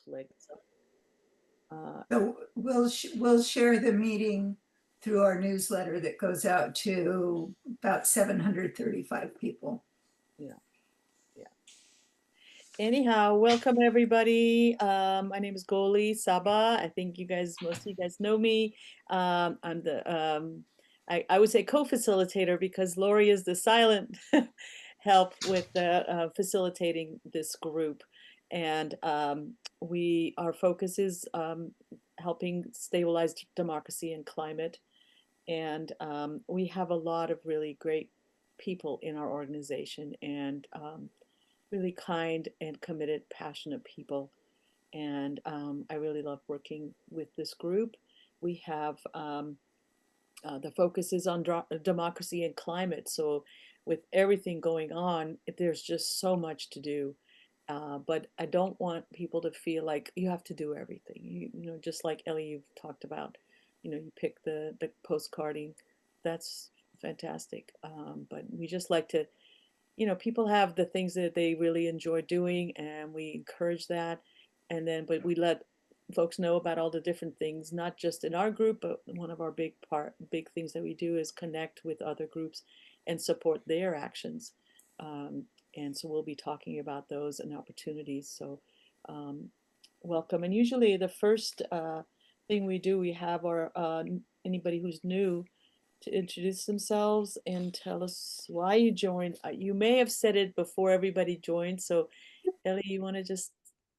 conflict. Uh, So we'll share the meeting through our newsletter that goes out to about 735 people. yeah, yeah. Anyhow, welcome everybody. My name is Goli Saba. I think most of you guys know me. I'm I would say co-facilitator because Lori is the silent help with facilitating this group. And our focus is helping stabilize democracy and climate. And we have a lot of really great people in our organization and really kind and committed, passionate people. And I really love working with this group. We have the focus is on democracy and climate. So, with everything going on, there's just so much to do. But I don't want people to feel like you have to do everything. Just like Ellie, you've talked about, you pick the postcarding. That's fantastic. But we just like to, people have the things that they really enjoy doing, and we encourage that. But we let folks know about all the different things, not just in our group, but one of our big things that we do is connect with other groups and support their actions. Um, and so we'll be talking about those and opportunities. So um, welcome. And usually the first thing we do, we have our anybody who's new to introduce themselves and tell us why you joined. You may have said it before everybody joined. So, Ellie, you want to just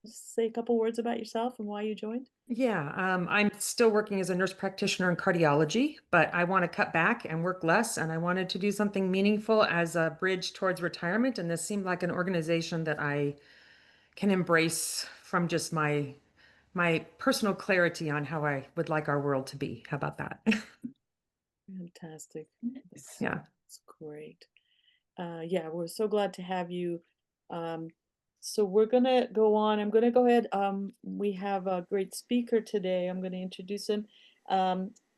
say a couple words about yourself and why you joined? Yeah, I'm still working as a nurse practitioner in cardiology, but I want to cut back and work less, and I wanted to do something meaningful as a bridge towards retirement. And this seemed like an organization that I can embrace from just my personal clarity on how I would like our world to be. How about that? Fantastic. Yeah. That's great. Yeah, we're so glad to have you. Um, so we're gonna go on. I'm gonna go ahead. We have a great speaker today. I'm gonna introduce him,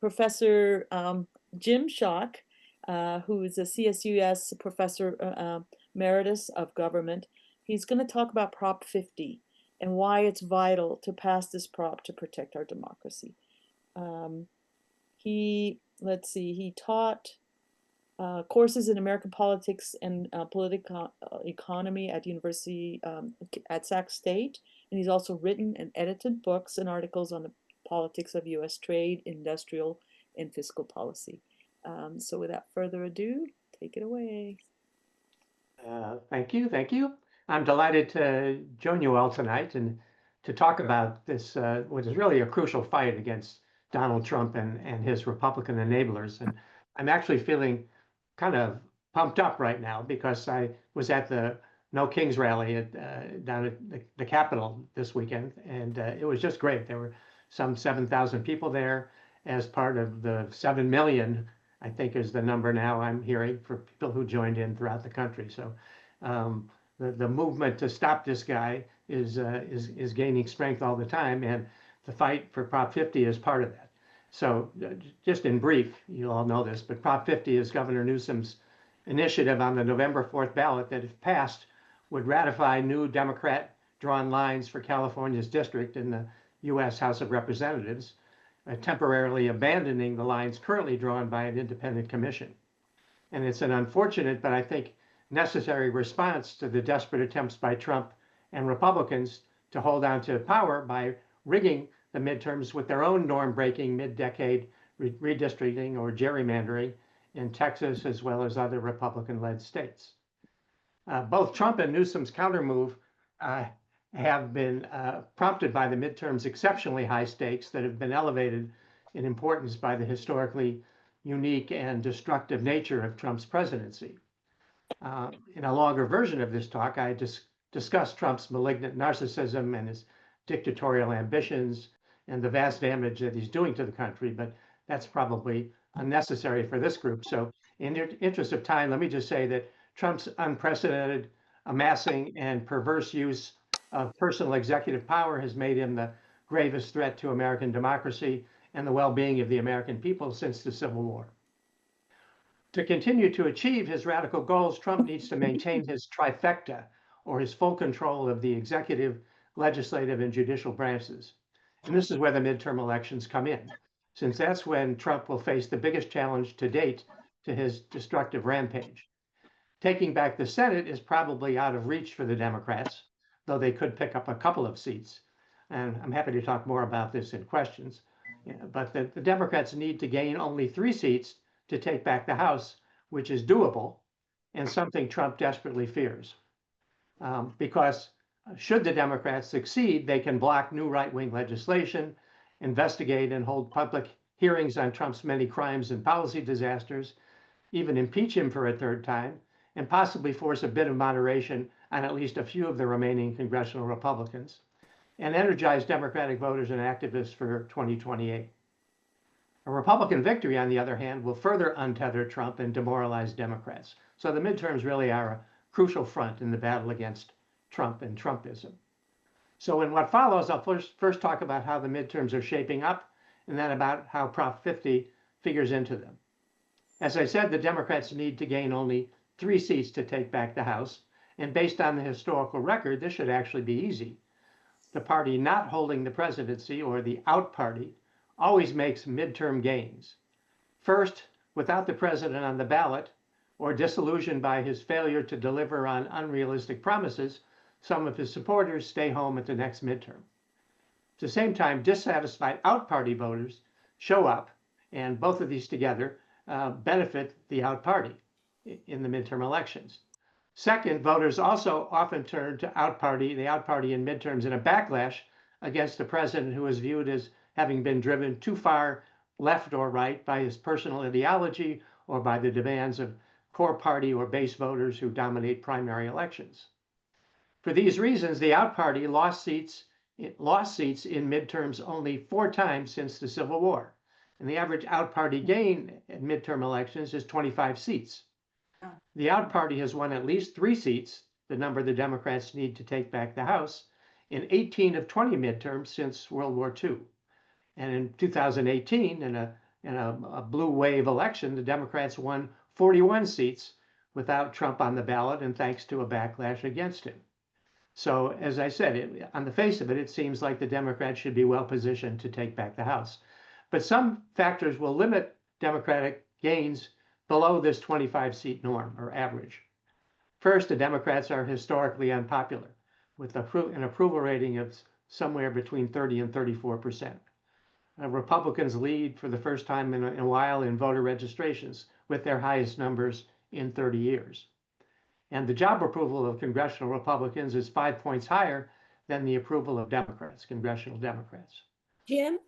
Professor Jim Schock, who is a CSUS Professor Emeritus of Government. He's gonna talk about Prop 50 and why it's vital to pass this prop to protect our democracy. Um, let's see, he taught courses in American politics and political economy at University at Sac State, and he's also written and edited books and articles on the politics of U.S. trade, industrial, and fiscal policy. So, without further ado, take it away. Thank you. Thank you. I'm delighted to join you all tonight and to talk about this, which is really a crucial fight against Donald Trump and his Republican enablers. And I'm actually feeling kind of pumped up right now because I was at the No Kings rally down at the Capitol this weekend, and it was just great. There were some 7,000 people there as part of the 7 million, I think is the number now I'm hearing, for people who joined in throughout the country. So the movement to stop this guy is gaining strength all the time, and the fight for Prop 50 is part of that. So just in brief, you all know this, but Prop 50 is Governor Newsom's initiative on the November 4th ballot that, if passed, would ratify new Democrat-drawn lines for California's district in the U.S. House of Representatives, temporarily abandoning the lines currently drawn by an independent commission. And it's an unfortunate, but I think necessary response to the desperate attempts by Trump and Republicans to hold on to power by rigging the midterms with their own norm-breaking mid-decade redistricting or gerrymandering in Texas as well as other Republican-led states. Both Trump and Newsom's countermove have been prompted by the midterms' exceptionally high stakes that have been elevated in importance by the historically unique and destructive nature of Trump's presidency. In a longer version of this talk, I discussed Trump's malignant narcissism and his dictatorial ambitions and the vast damage that he's doing to the country, but that's probably unnecessary for this group. So in the interest of time, let me just say that Trump's unprecedented amassing and perverse use of personal executive power has made him the gravest threat to American democracy and the well-being of the American people since the Civil War. To continue to achieve his radical goals, Trump needs to maintain his trifecta, or his full control of the executive, legislative and judicial branches. And this is where the midterm elections come in, since that's when Trump will face the biggest challenge to date to his destructive rampage. Taking back the Senate is probably out of reach for the Democrats, though they could pick up a couple of seats. And I'm happy to talk more about this in questions. But the Democrats need to gain only 3 seats to take back the House, which is doable and something Trump desperately fears. Because should the Democrats succeed, they can block new right-wing legislation, investigate and hold public hearings on Trump's many crimes and policy disasters, even impeach him for a 3rd time, and possibly force a bit of moderation on at least a few of the remaining congressional Republicans, and energize Democratic voters and activists for 2028. A Republican victory, on the other hand, will further untether Trump and demoralize Democrats. So the midterms really are a crucial front in the battle against Trump and Trumpism. So in what follows, I'll first talk about how the midterms are shaping up, and then about how Prop 50 figures into them. As I said, the Democrats need to gain only 3 seats to take back the House, and based on the historical record, this should actually be easy. The party not holding the presidency, or the out party, always makes midterm gains. First, without the president on the ballot, or disillusioned by his failure to deliver on unrealistic promises, some of his supporters stay home at the next midterm. At the same time, dissatisfied out party voters show up, and both of these together benefit the out party in the midterm elections. Second, voters also often turn to the out party in midterms in a backlash against the president who is viewed as having been driven too far left or right by his personal ideology or by the demands of core party or base voters who dominate primary elections. For these reasons, the out party lost seats in midterms only 4 times since the Civil War. And the average out party gain in midterm elections is 25 seats. The out party has won at least 3 seats, the number the Democrats need to take back the House, in 18 of 20 midterms since World War II. And in 2018, in a blue wave election, the Democrats won 41 seats without Trump on the ballot and thanks to a backlash against him. So, as I said, on the face of it, it seems like the Democrats should be well positioned to take back the House. But some factors will limit Democratic gains below this 25-seat norm or average. First, the Democrats are historically unpopular, with an approval rating of somewhere between 30 and 34%. Republicans lead for the first time in a while in voter registrations, with their highest numbers in 30 years. And the job approval of congressional Republicans is 5 points higher than the approval of Democrats, congressional Democrats. Jim,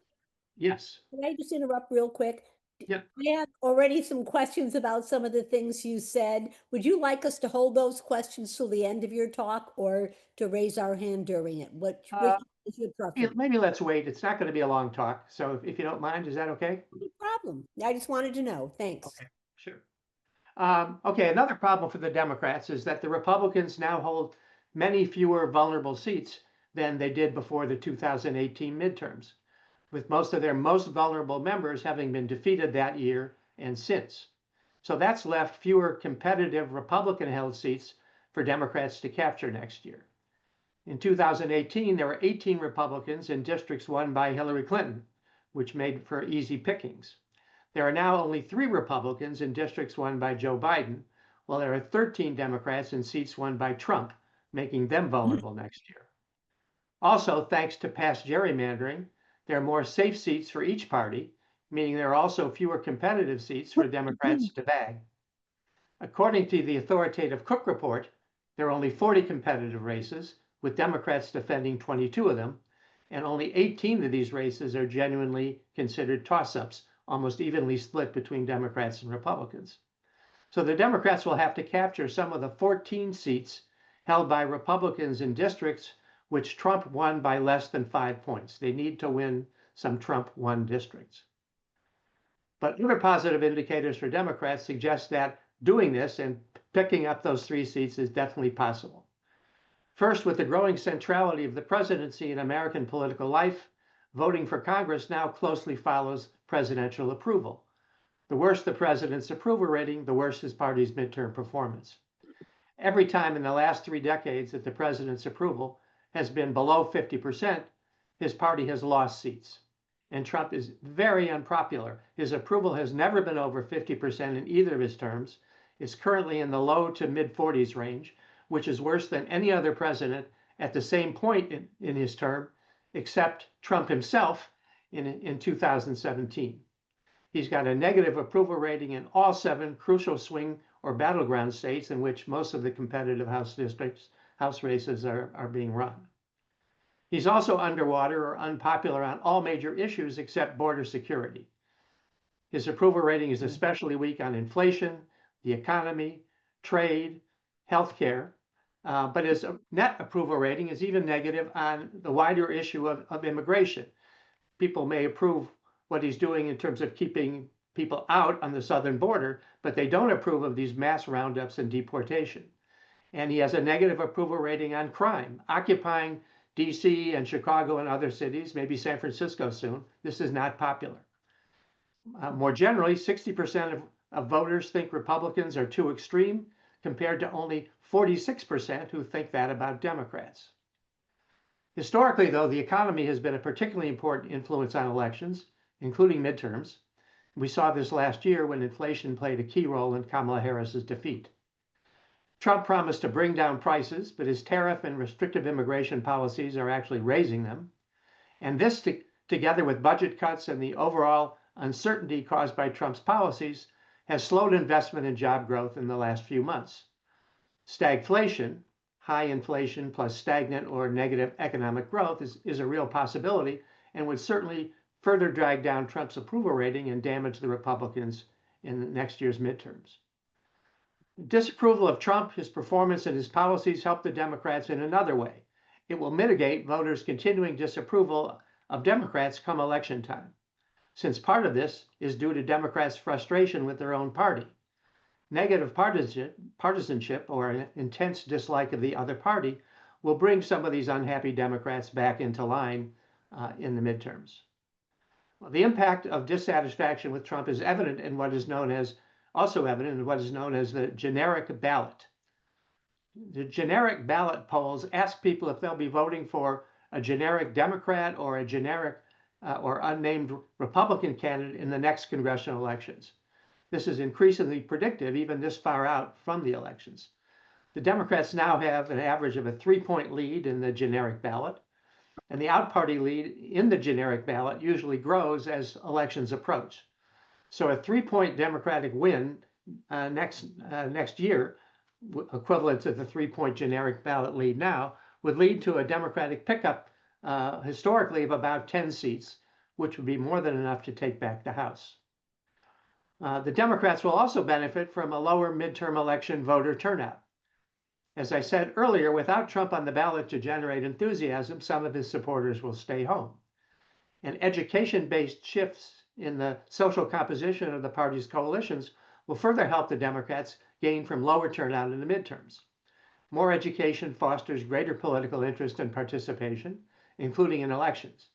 Yes. can I just interrupt real quick? Yeah. I have already some questions about some of the things you said. Would you like us to hold those questions till the end of your talk or to raise our hand during it? Which is your preference? Maybe let's wait. It's not going to be a long talk. So if you don't mind, is that okay? No problem. I just wanted to know. Thanks. Okay, sure. Okay, another problem for the Democrats is that the Republicans now hold many fewer vulnerable seats than they did before the 2018 midterms, with most of their most vulnerable members having been defeated that year and since. So that's left fewer competitive Republican-held seats for Democrats to capture next year. In 2018, there were 18 Republicans in districts won by Hillary Clinton, which made for easy pickings. There are now only 3 Republicans in districts won by Joe Biden, while there are 13 Democrats in seats won by Trump, making them vulnerable next year. Also, thanks to past gerrymandering, there are more safe seats for each party, meaning there are also fewer competitive seats for Democrats to bag. According to the authoritative Cook Report, there are only 40 competitive races, with Democrats defending 22 of them, and only 18 of these races are genuinely considered toss-ups, almost evenly split between Democrats and Republicans. So the Democrats will have to capture some of the 14 seats held by Republicans in districts which Trump won by less than 5 points. They need to win some Trump-won districts. But other positive indicators for Democrats suggest that doing this and picking up those 3 seats is definitely possible. First, with the growing centrality of the presidency in American political life, voting for Congress now closely follows presidential approval. The worse the president's approval rating, the worse his party's midterm performance. Every time in the last 3 decades that the president's approval has been below 50%, his party has lost seats. And Trump is very unpopular. His approval has never been over 50% in either of his terms. It's currently in the low to mid 40s range, which is worse than any other president at the same point in his term, except Trump himself in 2017. He's got a negative approval rating in all 7 crucial swing or battleground states in which most of the competitive House districts, House races are being run. He's also underwater or unpopular on all major issues except border security. His approval rating is especially weak on inflation, the economy, trade, healthcare, but his net approval rating is even negative on the wider issue of immigration. People may approve what he's doing in terms of keeping people out on the southern border, but they don't approve of these mass roundups and deportation. And he has a negative approval rating on crime, occupying DC and Chicago and other cities, maybe San Francisco soon. This is not popular. More generally, 60% of voters think Republicans are too extreme, compared to only 46% who think that about Democrats. Historically, though, the economy has been a particularly important influence on elections, including midterms. We saw this last year when inflation played a key role in Kamala Harris's defeat. Trump promised to bring down prices, but his tariff and restrictive immigration policies are actually raising them. And this, together with budget cuts and the overall uncertainty caused by Trump's policies, has slowed investment and job growth in the last few months. Stagflation, high inflation plus stagnant or negative economic growth, is a real possibility and would certainly further drag down Trump's approval rating and damage the Republicans in next year's midterms. Disapproval of Trump, his performance, and his policies help the Democrats in another way. It will mitigate voters' continuing disapproval of Democrats come election time, since part of this is due to Democrats' frustration with their own party. Negative partisanship or an intense dislike of the other party will bring some of these unhappy Democrats back into line in the midterms. Well, the impact of dissatisfaction with Trump is evident in what is known as the generic ballot. The generic ballot polls ask people if they'll be voting for a generic Democrat or a generic or unnamed Republican candidate in the next congressional elections. This is increasingly predictive, even this far out from the elections. The Democrats now have an average of a 3-point lead in the generic ballot, and the out-party lead in the generic ballot usually grows as elections approach. So a 3-point Democratic win next year, equivalent to the 3-point generic ballot lead now, would lead to a Democratic pickup historically of about 10 seats, which would be more than enough to take back the House. The Democrats will also benefit from a lower midterm election voter turnout. As I said earlier, without Trump on the ballot to generate enthusiasm, some of his supporters will stay home. And education-based shifts in the social composition of the party's coalitions will further help the Democrats gain from lower turnout in the midterms. More education fosters greater political interest and participation, including in elections.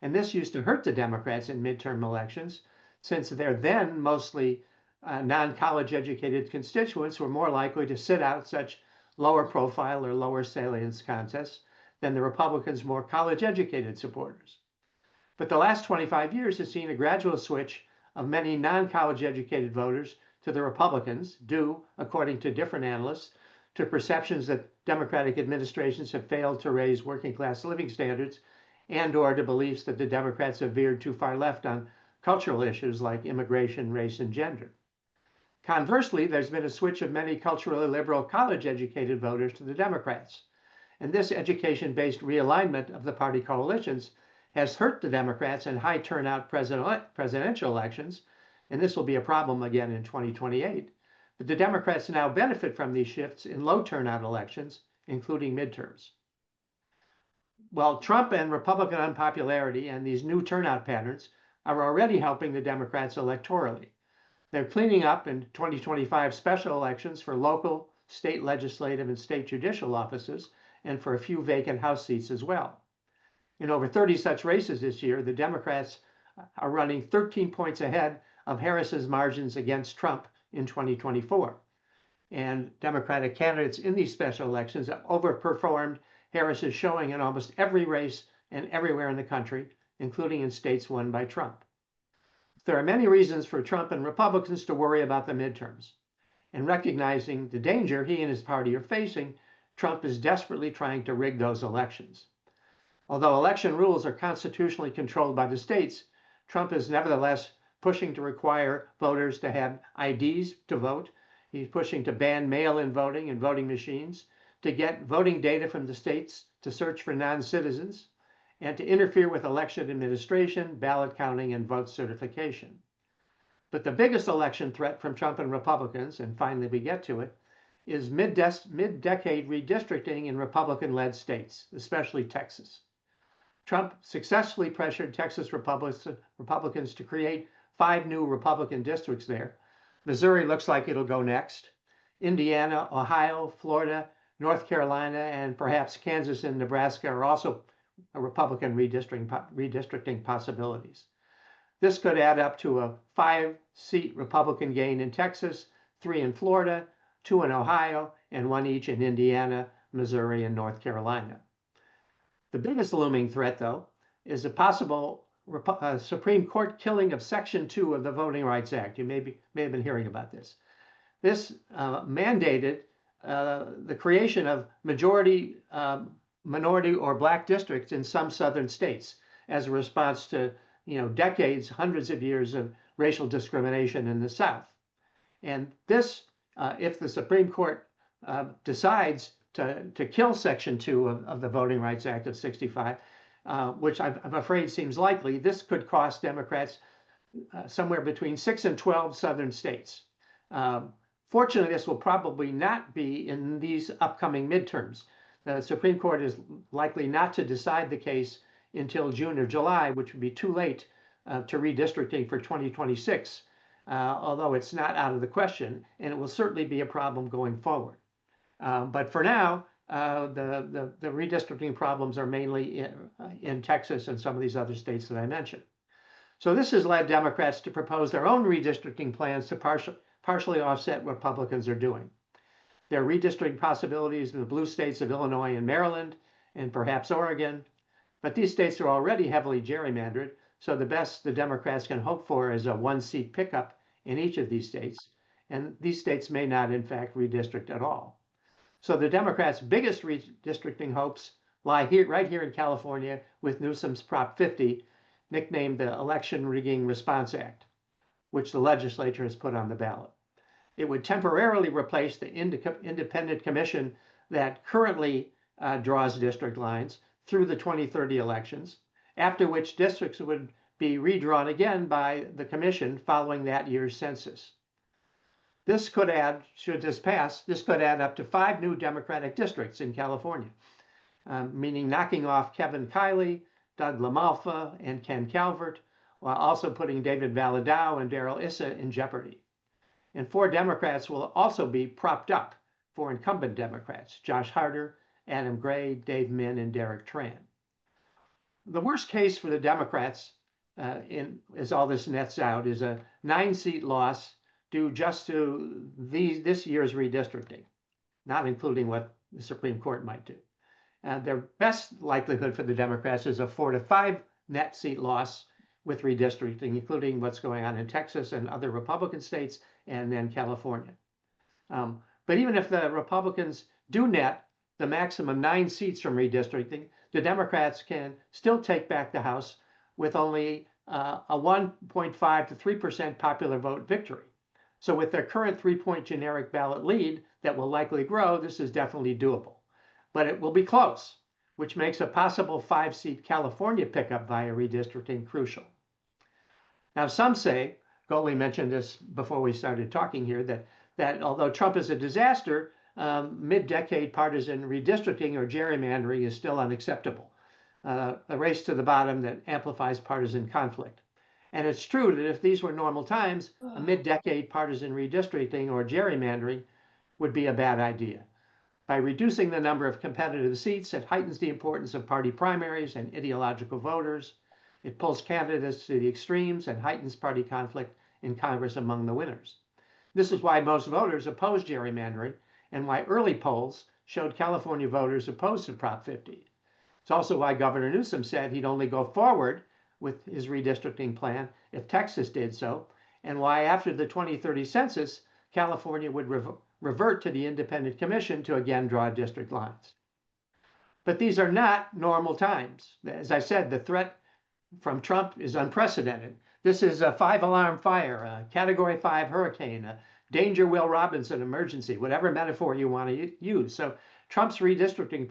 And this used to hurt the Democrats in midterm elections, since their then mostly non-college educated constituents were more likely to sit out such lower profile or lower salience contests than the Republicans' more college educated supporters. But the last 25 years has seen a gradual switch of many non-college educated voters to the Republicans, due, according to different analysts, to perceptions that Democratic administrations have failed to raise working class living standards, and or to beliefs that the Democrats have veered too far left on cultural issues like immigration, race, and gender. Conversely, there's been a switch of many culturally liberal college educated voters to the Democrats. And this education-based realignment of the party coalitions has hurt the Democrats in high turnout presidential elections, and this will be a problem again in 2028. But the Democrats now benefit from these shifts in low turnout elections, including midterms. Well, Trump and Republican unpopularity and these new turnout patterns are already helping the Democrats electorally. They're cleaning up in 2025 special elections for local, state legislative, and state judicial offices, and for a few vacant House seats as well. In over 30 such races this year, the Democrats are running 13 points ahead of Harris's margins against Trump in 2024. And Democratic candidates in these special elections have overperformed Harris is showing in almost every race and everywhere in the country, including in states won by Trump. There are many reasons for Trump and Republicans to worry about the midterms. And recognizing the danger he and his party are facing, Trump is desperately trying to rig those elections. Although election rules are constitutionally controlled by the states, Trump is nevertheless pushing to require voters to have IDs to vote. He's pushing to ban mail-in voting and voting machines, to get voting data from the states to search for non-citizens, and to interfere with election administration, ballot counting, and vote certification. But the biggest election threat from Trump and Republicans, and finally we get to it, is mid-decade redistricting in Republican-led states, especially Texas. Trump successfully pressured Texas Republicans to create 5 new Republican districts there. Missouri looks like it'll go next. Indiana, Ohio, Florida, North Carolina, and perhaps Kansas and Nebraska are also Republican redistricting possibilities. This could add up to a 5-seat Republican gain in Texas, 3 in Florida, 2 in Ohio, and 1 each in Indiana, Missouri, and North Carolina. The biggest looming threat, though, is a possible Supreme Court killing of Section 2 of the Voting Rights Act. You may have been hearing about this. This mandated the creation of majority, minority, or black districts in some southern states as a response to decades, hundreds of years of racial discrimination in the South. And this, if the Supreme Court decides to kill Section 2 of the Voting Rights Act of '65, which I'm afraid seems likely, this could cost Democrats somewhere between 6 and 12 southern states. Fortunately, this will probably not be in these upcoming midterms. The Supreme Court is likely not to decide the case until June or July, which would be too late to redistricting for 2026, although it's not out of the question, and it will certainly be a problem going forward. But for now, the redistricting problems are mainly in Texas and some of these other states that I mentioned. So this has led Democrats to propose their own redistricting plans to partially offset what Republicans are doing. There are redistricting possibilities in the blue states of Illinois and Maryland, and perhaps Oregon, but these states are already heavily gerrymandered, so the best the Democrats can hope for is a 1-seat pickup in each of these states, and these states may not, in fact, redistrict at all. So the Democrats' biggest redistricting hopes lie right here in California with Newsom's Prop 50, nicknamed the Election Rigging Response Act, which the legislature has put on the ballot. It would temporarily replace the independent commission that currently draws district lines through the 2030 elections, after which districts would be redrawn again by the commission following that year's census. This could add, should this pass, this could add up to 5 new Democratic districts in California, meaning knocking off Kevin Kiley, Doug LaMalfa, and Ken Calvert, while also putting David Valadao and Darrell Issa in jeopardy. And 4 Democrats will also be propped up for incumbent Democrats, Josh Harder, Adam Gray, Dave Min, and Derek Tran. The worst case for the Democrats, as all this nets out, is a 9-seat loss due just to this year's redistricting, not including what the Supreme Court might do. Their best likelihood for the Democrats is a 4 to 5 net seat loss with redistricting, including what's going on in Texas and other Republican states, and then California. But even if the Republicans do net the maximum 9 seats from redistricting, the Democrats can still take back the House with only a 1.5 to 3% popular vote victory. So with their current 3-point generic ballot lead that will likely grow, this is definitely doable. But it will be close, which makes a possible 5-seat California pickup via redistricting crucial. Now, some say, Goldie mentioned this before we started talking here, that although Trump is a disaster, mid-decade partisan redistricting or gerrymandering is still unacceptable, a race to the bottom that amplifies partisan conflict. And it's true that if these were normal times, a mid-decade partisan redistricting or gerrymandering would be a bad idea. By reducing the number of competitive seats, it heightens the importance of party primaries and ideological voters. It pulls candidates to the extremes and heightens party conflict in Congress among the winners. This is why most voters oppose gerrymandering and why early polls showed California voters opposed to Prop 50. It's also why Governor Newsom said he'd only go forward with his redistricting plan if Texas did so, and why after the 2030 census, California would revert to the Independent Commission to again draw district lines. But these are not normal times. As I said, the threat from Trump is unprecedented. This is a 5-alarm fire, a Category 5 hurricane, a danger Will Robinson emergency, whatever metaphor you want to use. So Trump's redistricting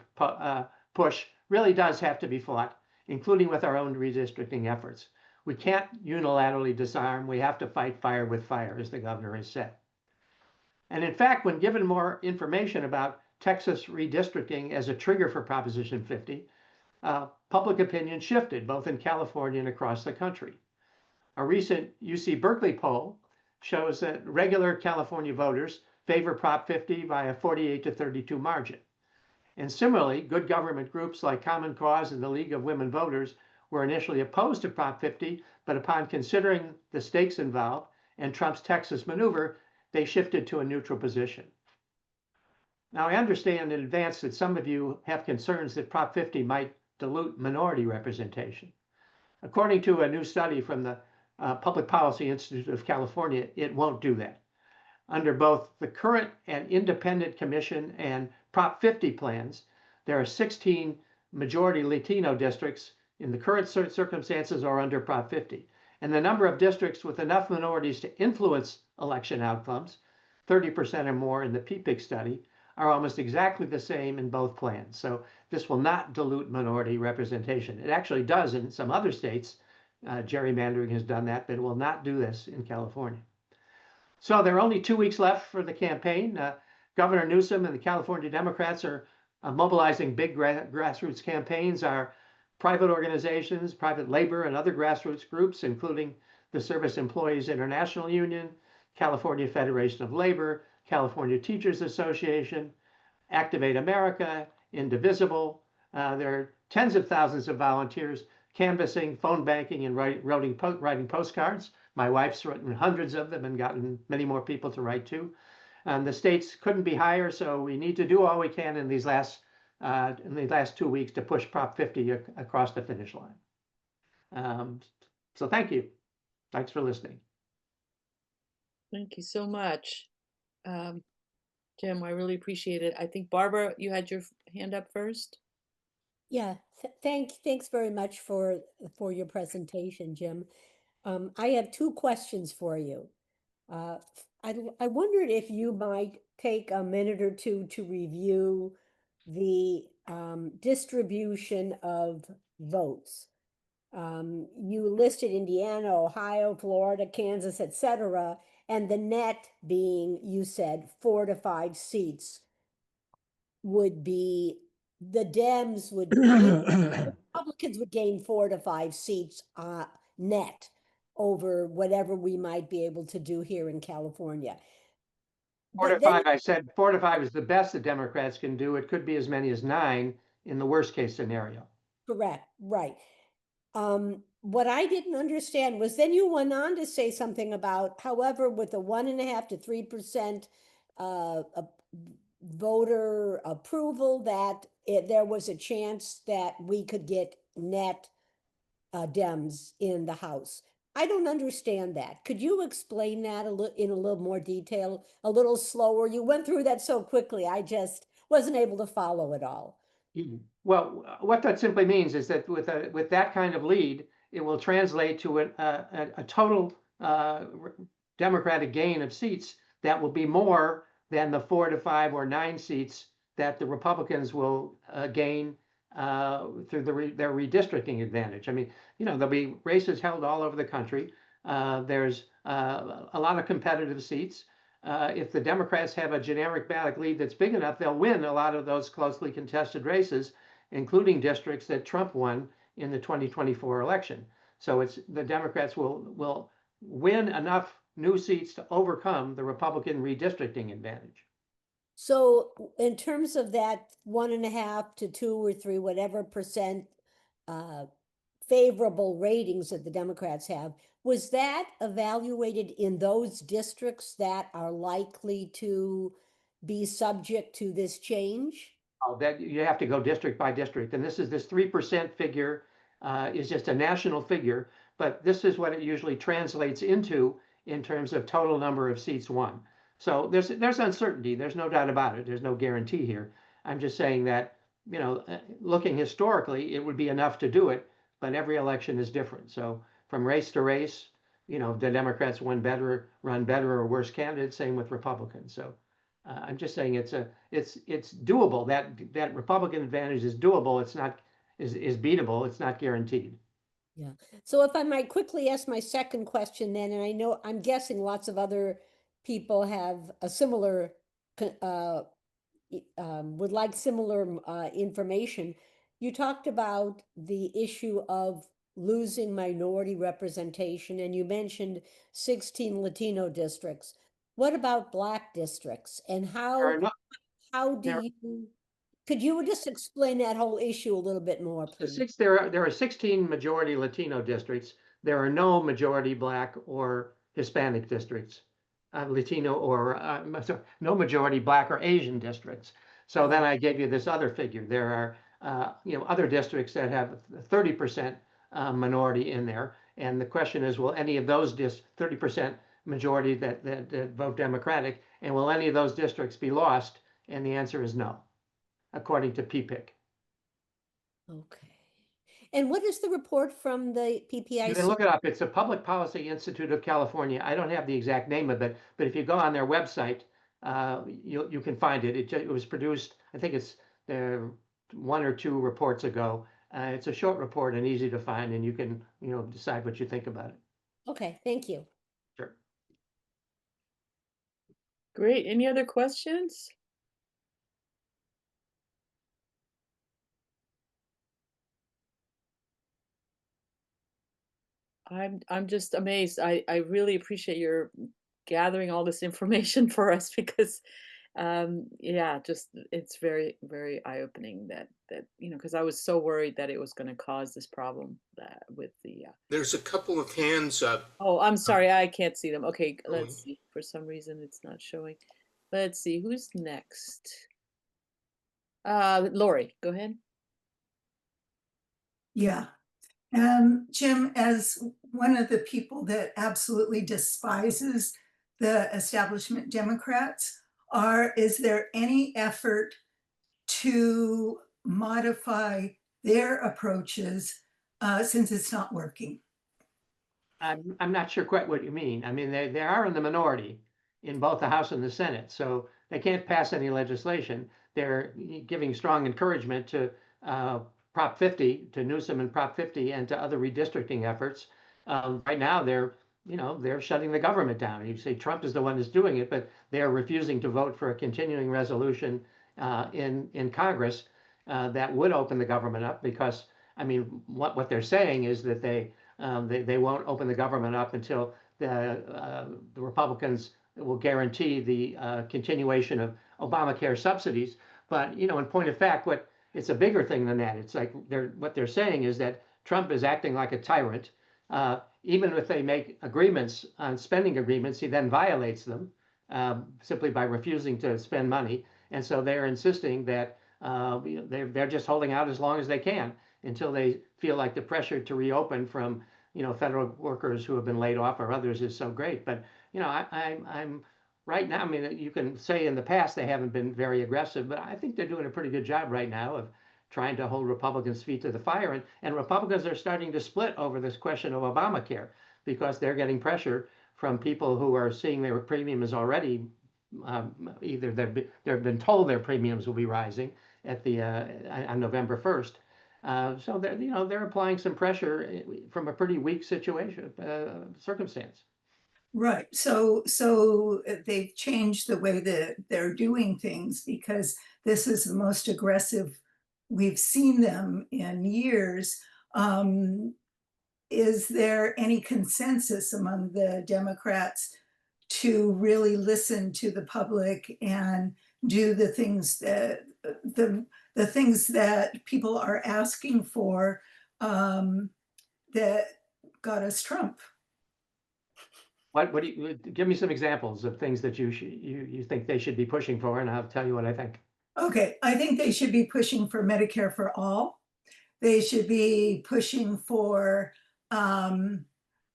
push really does have to be fought, including with our own redistricting efforts. We can't unilaterally disarm. We have to fight fire with fire, as the governor has said. And in fact, when given more information about Texas redistricting as a trigger for Proposition 50, public opinion shifted both in California and across the country. A recent UC Berkeley poll shows that regular California voters favor Prop 50 by a 48-32 margin. And similarly, good government groups like Common Cause and the League of Women Voters were initially opposed to Prop 50, but upon considering the stakes involved and Trump's Texas maneuver, they shifted to a neutral position. Now, I understand in advance that some of you have concerns that Prop 50 might dilute minority representation. According to a new study from the Public Policy Institute of California, it won't do that. Under both the current and independent commission and Prop 50 plans, there are 16 majority Latino districts in the current circumstances or under Prop 50. And the number of districts with enough minorities to influence election outcomes, 30% or more in the PPIC study, are almost exactly the same in both plans. So this will not dilute minority representation. It actually does in some other states. Gerrymandering has done that, but it will not do this in California. So there are only 2 weeks left for the campaign. Governor Newsom and the California Democrats are mobilizing big grassroots campaigns. Our private organizations, private labor, and other grassroots groups, including the Service Employees International Union, California Federation of Labor, California Teachers Association, Activate America, Indivisible. There are tens of thousands of volunteers canvassing, phone banking, and writing postcards. My wife's written hundreds of them and gotten many more people to write too. The states couldn't be higher, so we need to do all we can in these last 2 weeks to push Prop 50 across the finish line. So thank you. Thanks for listening. Thank you so much. Jim, I really appreciate it. I think Barbara, you had your hand up first. Yeah, thanks very much for your presentation, Jim. I have 2 questions for you. I wondered if you might take a minute or 2 to review the distribution of votes. You listed Indiana, Ohio, Florida, Kansas, etc., and the net being, you said, 4 to 5 seats would be, the Dems would, Republicans would gain 4 to 5 seats net over whatever we might be able to do here in California. 4 to But then, 5, I said 4 to 5 is the best the Democrats can do. It could be as many as 9 in the worst case scenario. correct, right. What I didn't understand was then you went on to say something about, however, with a 1.5 to 3% voter approval, that there was a chance that we could get net Dems in the House. I don't understand that. Could you explain that in a little more detail, a little slower? You went through that so quickly, I just wasn't able to follow it all. Well, what that simply means is that with that kind of lead, it will translate to a total Democratic gain of seats that will be more than the 4 to 5 or 9 seats that the Republicans will gain through their redistricting advantage. I mean, there'll be races held all over the country. There's a lot of competitive seats. If the Democrats have a generic ballot lead that's big enough, they'll win a lot of those closely contested races, including districts that Trump won in the 2024 election. So the Democrats will win enough new seats to overcome the Republican redistricting advantage. So in terms of that 1.5 to 2 or 3, whatever percent favorable ratings that the Democrats have, was that evaluated in those districts that are likely to be subject to this change? Oh, that you have to go district by district, and this 3% figure is just a national figure, but this is what it usually translates into in terms of total number of seats won. So there's uncertainty. There's no doubt about it. There's no guarantee here. I'm just saying that, looking historically, it would be enough to do it, but every election is different. So from race to race, the Democrats run better or worse candidates. Same with Republicans. So I'm just saying it's doable. That Republican advantage is doable. It's not is beatable. It's not guaranteed. Yeah. So if I might quickly ask my second question then, and I know, I'm guessing lots of other people have a similar, would like similar information. You talked about the issue of losing minority representation, and you mentioned 16 Latino districts. What about Black districts, and There how do there, you, could you just explain that whole issue a little bit more, please? there are 16 majority Latino districts. There are no majority Black or Hispanic districts, Latino or sorry, no majority Black or Asian districts. So then I gave you this other figure. There are other districts that have 30% minority in there, and the question is, will any of those 30% majority that vote Democratic, and will any of those districts be lost? And the answer is no, according to PPIC. Okay. And what is the report from the You PPIC? can look it up. It's a Public Policy Institute of California. I don't have the exact name of it, but if you go on their website, you can find it. It was produced, I think it's 1 or 2 reports ago. It's a short report and easy to find, and you can decide what you think about it. Okay, thank you. Sure. Great. Any other questions? I'm just amazed. I really appreciate your gathering all this information for us because yeah, just it's very, very eye-opening that because I was so worried that it was going to cause this problem with the There's a couple of hands up. oh, I'm sorry, I can't see them. Okay, let's see. For some reason it's not showing. Let's see who's next. Lori, go ahead. Yeah. Jim, as one of the people that absolutely despises the establishment Democrats, is there any effort to modify their approaches since it's not working? I'm not sure quite what you mean. I mean, they are in the minority in both the House and the Senate, so they can't pass any legislation. They're giving strong encouragement to Prop 50, to Newsom and Prop 50, and to other redistricting efforts. Right now, they're shutting the government down. You say Trump is the one who's doing it, but they're refusing to vote for a continuing resolution in Congress that would open the government up, because I mean, what they're saying is that they won't open the government up until the Republicans will guarantee the continuation of Obamacare subsidies. But in point of fact, it's a bigger thing than that. It's like what they're saying is that Trump is acting like a tyrant. Even if they make agreements on spending agreements, he then violates them simply by refusing to spend money. And so they're insisting that they're just holding out as long as they can until they feel like the pressure to reopen from federal workers who have been laid off or others is so great. But I'm right now, I mean, you can say in the past they haven't been very aggressive, but I think they're doing a pretty good job right now of trying to hold Republicans' feet to the fire. And Republicans are starting to split over this question of Obamacare, because they're getting pressure from people who are seeing their premium is already either they've been told their premiums will be rising at on November 1st. So they're applying some pressure from a pretty weak circumstance. Right. So they've changed the way that they're doing things, because this is the most aggressive we've seen them in years. Is there any consensus among the Democrats to really listen to the public and do the things that the things that people are asking for that got us Trump? What do you, give me some examples of things that you think they should be pushing for, and I'll tell you what I think. Okay, I think they should be pushing for Medicare for all. They should be pushing for a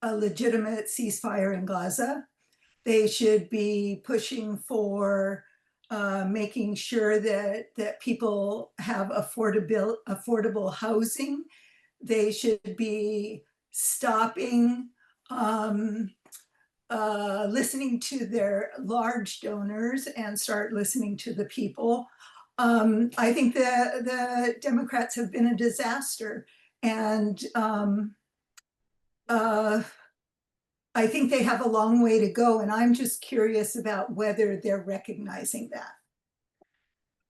legitimate ceasefire in Gaza. They should be pushing for making sure that people have affordable housing. They should be stopping listening to their large donors and start listening to the people. I think the Democrats have been a disaster, and I think they have a long way to go, and I'm just curious about whether they're recognizing that.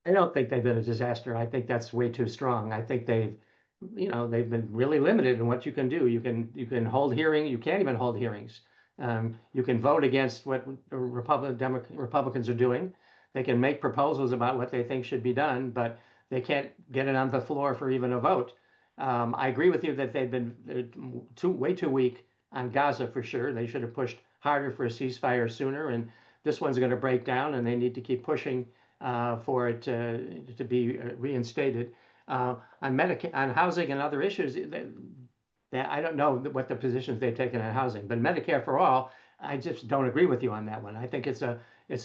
I don't think they've been a disaster. I think that's way too strong. I think they've been really limited in what you can do. You can hold hearings. You can't even hold hearings. You can vote against what Republicans are doing. They can make proposals about what they think should be done, but they can't get it on the floor for even a vote. I agree with you that they've been way too weak on Gaza for sure. They should have pushed harder for a ceasefire sooner, and this one's going to break down, and they need to keep pushing for it to be reinstated. On housing and other issues, that I don't know what the positions they've taken on housing, but Medicare for all, I just don't agree with you on that one. I think it's a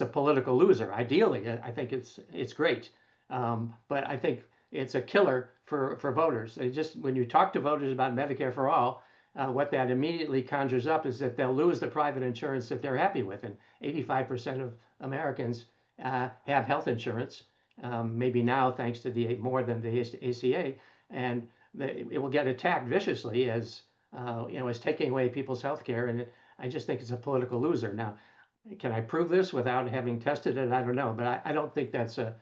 political loser. Ideally, I think it's great, but I think it's a killer for voters. When you talk to voters about Medicare for all, what that immediately conjures up is that they'll lose the private insurance that they're happy with, and 85% of Americans have health insurance, maybe now thanks to more than the ACA, and it will get attacked viciously as taking away people's health care. And I just think it's a political loser. Now, can I prove this without having tested it? I don't know, but I don't think that's a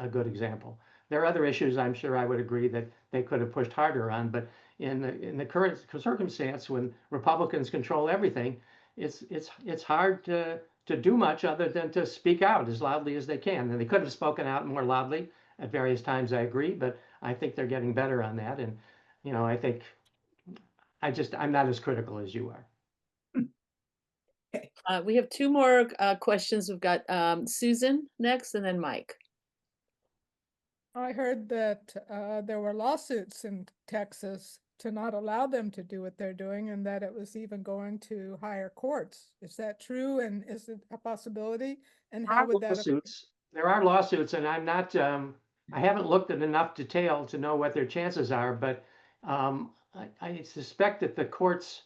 good example. There are other issues I'm sure I would agree that they could have pushed harder on, but in the current circumstance, when Republicans control everything, it's hard to do much other than to speak out as loudly as they can. And they could have spoken out more loudly at various times, I agree, but I think they're getting better on that. And, I think I'm not as critical as you are. We have two more questions. We've got Susan next and then Mike. I heard that there were lawsuits in Texas to not allow them to do what they're doing, and that it was even going to higher courts. Is that true? And is it a possibility? And how would that affect? There are lawsuits, and I'm not, I haven't looked at enough detail to know what their chances are, but I suspect that the courts,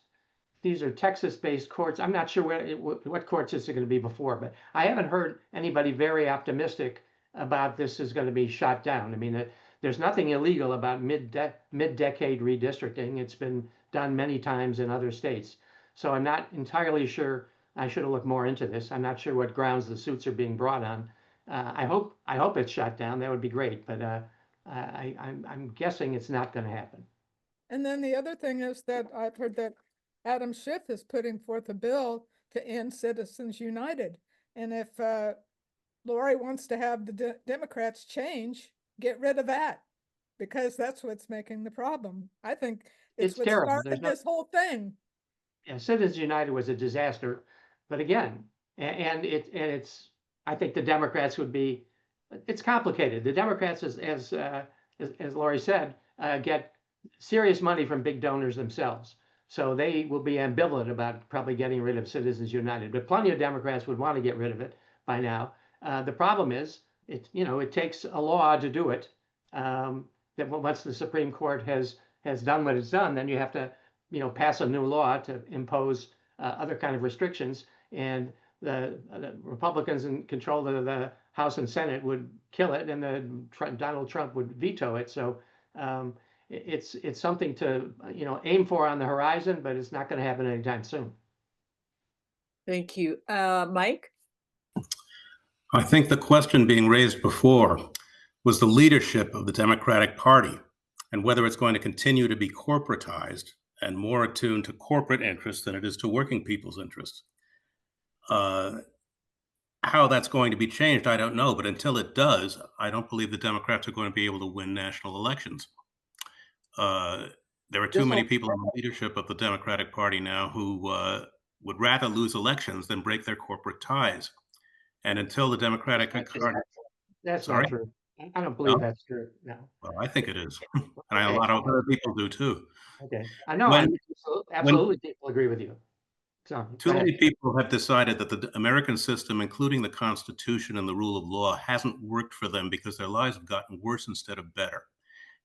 these are Texas-based courts. I'm not sure what courts this is going to be before, but I haven't heard anybody very optimistic about this is going to be shot down. I mean, there's nothing illegal about mid-decade redistricting. It's been done many times in other states. So I'm not entirely sure. I should have looked more into this. I'm not sure what grounds the suits are being brought on. I hope it's shut down. That would be great, but I'm guessing it's not going to happen. And then the other thing is that I've heard that Adam Schiff is putting forth a bill to end Citizens United. And if Lori wants to have the Democrats change, get rid of that, because that's what's making the problem. I think it's what terrible. started this whole thing. Yeah, Citizens United was a disaster, but again, it's. I think the Democrats would be. It's complicated. The Democrats, as Lori said, get serious money from big donors themselves, so they will be ambivalent about probably getting rid of Citizens United. But plenty of Democrats would want to get rid of it by now. The problem is, it takes a law to do it. That once the Supreme Court has done what it's done, then you have to, pass a new law to impose other kind of restrictions. And the Republicans in control of the House and Senate would kill it, and Donald Trump would veto it. So it's something to aim for on the horizon, but it's not going to happen anytime soon. Thank you, Mike. I think the question being raised before was the leadership of the Democratic Party and whether it's going to continue to be corporatized and more attuned to corporate interests than it is to working people's interests. How that's going to be changed, I don't know. But until it does, I don't believe the Democrats are going to be able to win national elections. There are too many people in the leadership of the Democratic Party now who would rather lose elections than break their corporate ties. And until the Democratic That's Party, that's sorry, not true. I don't believe no, that's true. No. well, I think it is, and a Okay. lot of other people do too. Okay. I know. When when Absolutely, people agree with you. So too go ahead. many people have decided that the American system, including the Constitution and the rule of law, hasn't worked for them because their lives have gotten worse instead of better.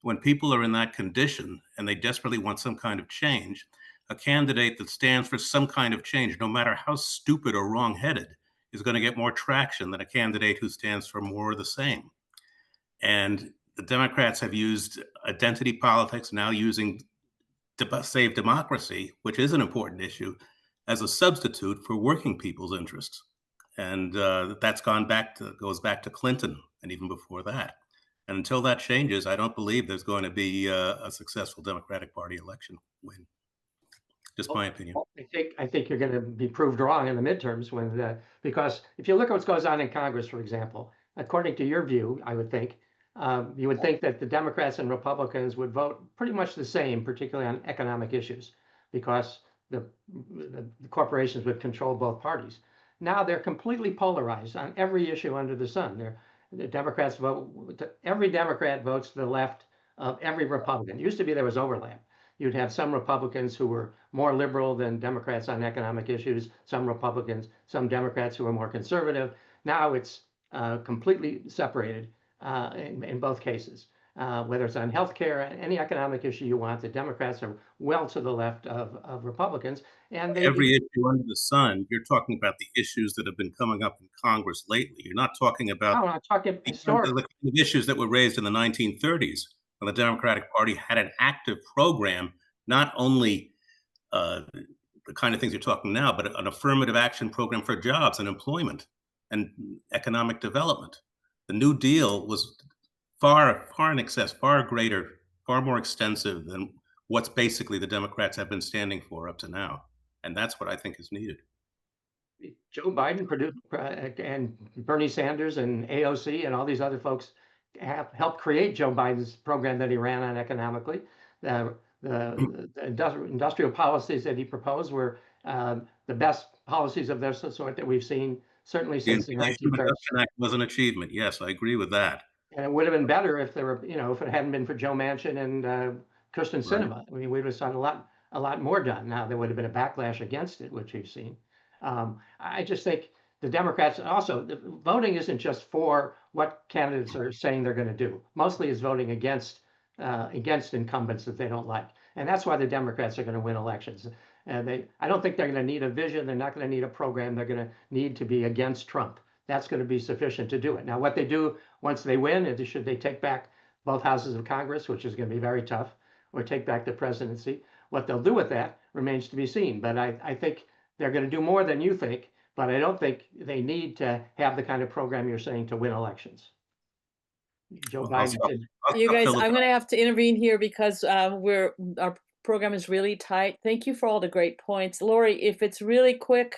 When people are in that condition and they desperately want some kind of change, a candidate that stands for some kind of change, no matter how stupid or wrong-headed, is going to get more traction than a candidate who stands for more of the same. And the Democrats have used identity politics, now using save democracy, which is an important issue, as a substitute for working people's interests. And that's goes back to Clinton and even before that. And until that changes, I don't believe there's going to be a successful Democratic Party election win. Just my opinion. I think you're going to be proved wrong in the midterms because if you look at what goes on in Congress, for example, according to your view, I would think you would think that the Democrats and Republicans would vote pretty much the same, particularly on economic issues, because the corporations would control both parties. Now they're completely polarized on every issue under the sun. The Democrats vote. Every Democrat votes to the left of every Republican. It used to be there was overlap. You'd have some Republicans who were more liberal than Democrats on economic issues, some Republicans, some Democrats who are more conservative. Now it's completely separated in both cases. Whether it's on healthcare, any economic issue you want, the Democrats are well to the left of Republicans. And every issue under the sun, you're talking about the issues that have been coming up in Congress lately. You're not talking about I'm talking historically. the issues that were raised in the 1930s when the Democratic Party had an active program, not only the kind of things you're talking now, but an affirmative action program for jobs and employment and economic development. The New Deal was far in excess, far greater, far more extensive than what's basically the Democrats have been standing for up to now. And that's what I think is needed. Joe Biden produced, and Bernie Sanders and AOC and all these other folks have helped create Joe Biden's program that he ran on economically. The industrial policies that he proposed were the best policies of their sort that we've seen certainly since the 1930s. Act was an achievement. Yes, I agree with that. And it would have been better if there were, if it hadn't been for Joe Manchin and Kyrsten Sinema. Right. I mean, we would have seen a lot more done. Now there would have been a backlash against it, which we've seen. I just think the Democrats also, the voting isn't just for what candidates are saying they're going to do. Mostly is voting against incumbents that they don't like, and that's why the Democrats are going to win elections. And I don't think they're going to need a vision. They're not going to need a program. They're going to need to be against Trump. That's going to be sufficient to do it. Now, what they do once they win is should they take back both houses of Congress, which is going to be very tough, or take back the presidency. What they'll do with that remains to be seen. But I think they're going to do more than you think, but I don't think they need to have the kind of program you're saying to win elections. Joe Biden did. You guys, I'm going to have to intervene here because our program is really tight. Thank you for all the great points. Lori, if it's really quick,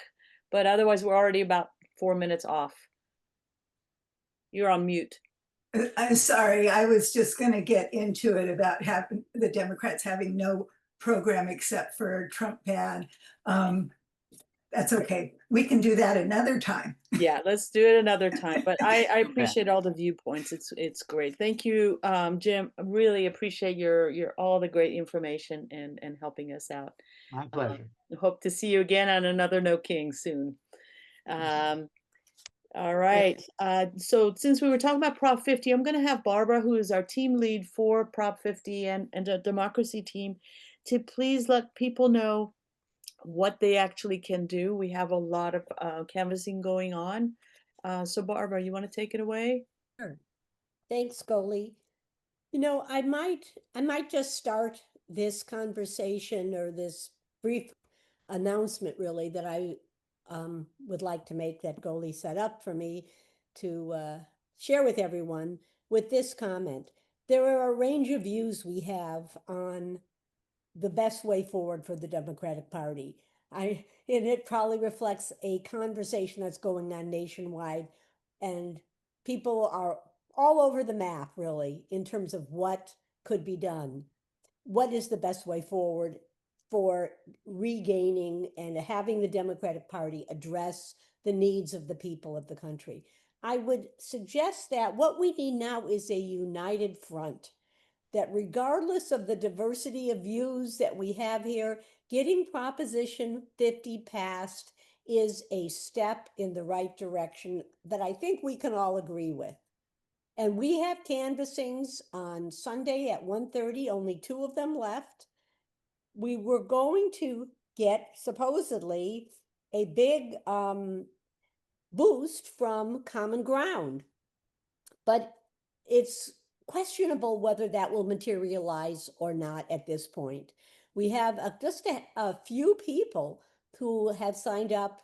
but otherwise we're already about 4 minutes off. You're on mute. I'm sorry, I was just going to get into it about having the Democrats having no program except for Trump pad. That's okay. We can do that another time. Yeah, let's do it another time. But I appreciate all the viewpoints. It's great. Thank you, Jim. I really appreciate your all the great information and helping us out. My pleasure. Hope to see you again on another No King soon. All right. So since we were talking about Prop 50, I'm going to have Barbara, who is our team lead for Prop 50 and the democracy team, to please let people know what they actually can do. We have a lot of canvassing going on. So Barbara, you want to take it away? Sure. Thanks, Goalie. I might just start this conversation or this brief announcement really that I would like to make that Goalie set up for me to share with everyone with this comment. There are a range of views we have on the best way forward for the Democratic Party. And it probably reflects a conversation that's going on nationwide, and people are all over the map, really, in terms of what could be done. What is the best way forward for regaining and having the Democratic Party address the needs of the people of the country. I would suggest that what we need now is a united front, that regardless of the diversity of views that we have here, getting Proposition 50 passed is a step in the right direction that I think we can all agree with. And we have canvassings on Sunday at 1:30, only 2 of them left. We were going to get supposedly a big boost from Common Ground, but it's questionable whether that will materialize or not at this point. We have just a few people who have signed up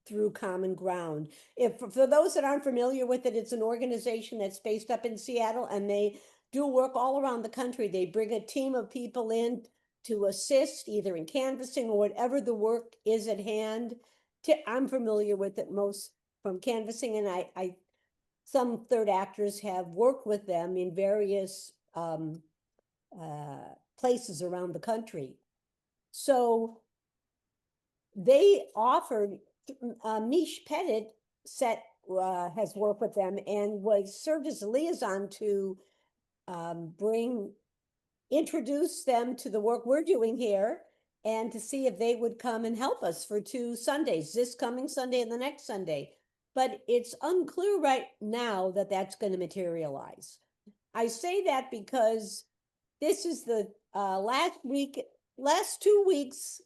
through Common Ground. If for those that aren't familiar with it, it's an organization that's based up in Seattle, and they do work all around the country. They bring a team of people in to assist either in canvassing or whatever the work is at hand. I'm familiar with it most from canvassing, and I some third actors have worked with them in various places around the country. So they offered, Mish Pettit has worked with them and was served as a liaison to introduce them to the work we're doing here and to see if they would come and help us for 2 Sundays, this coming Sunday and the next Sunday. But it's unclear right now that that's going to materialize. I say that because this is the last 2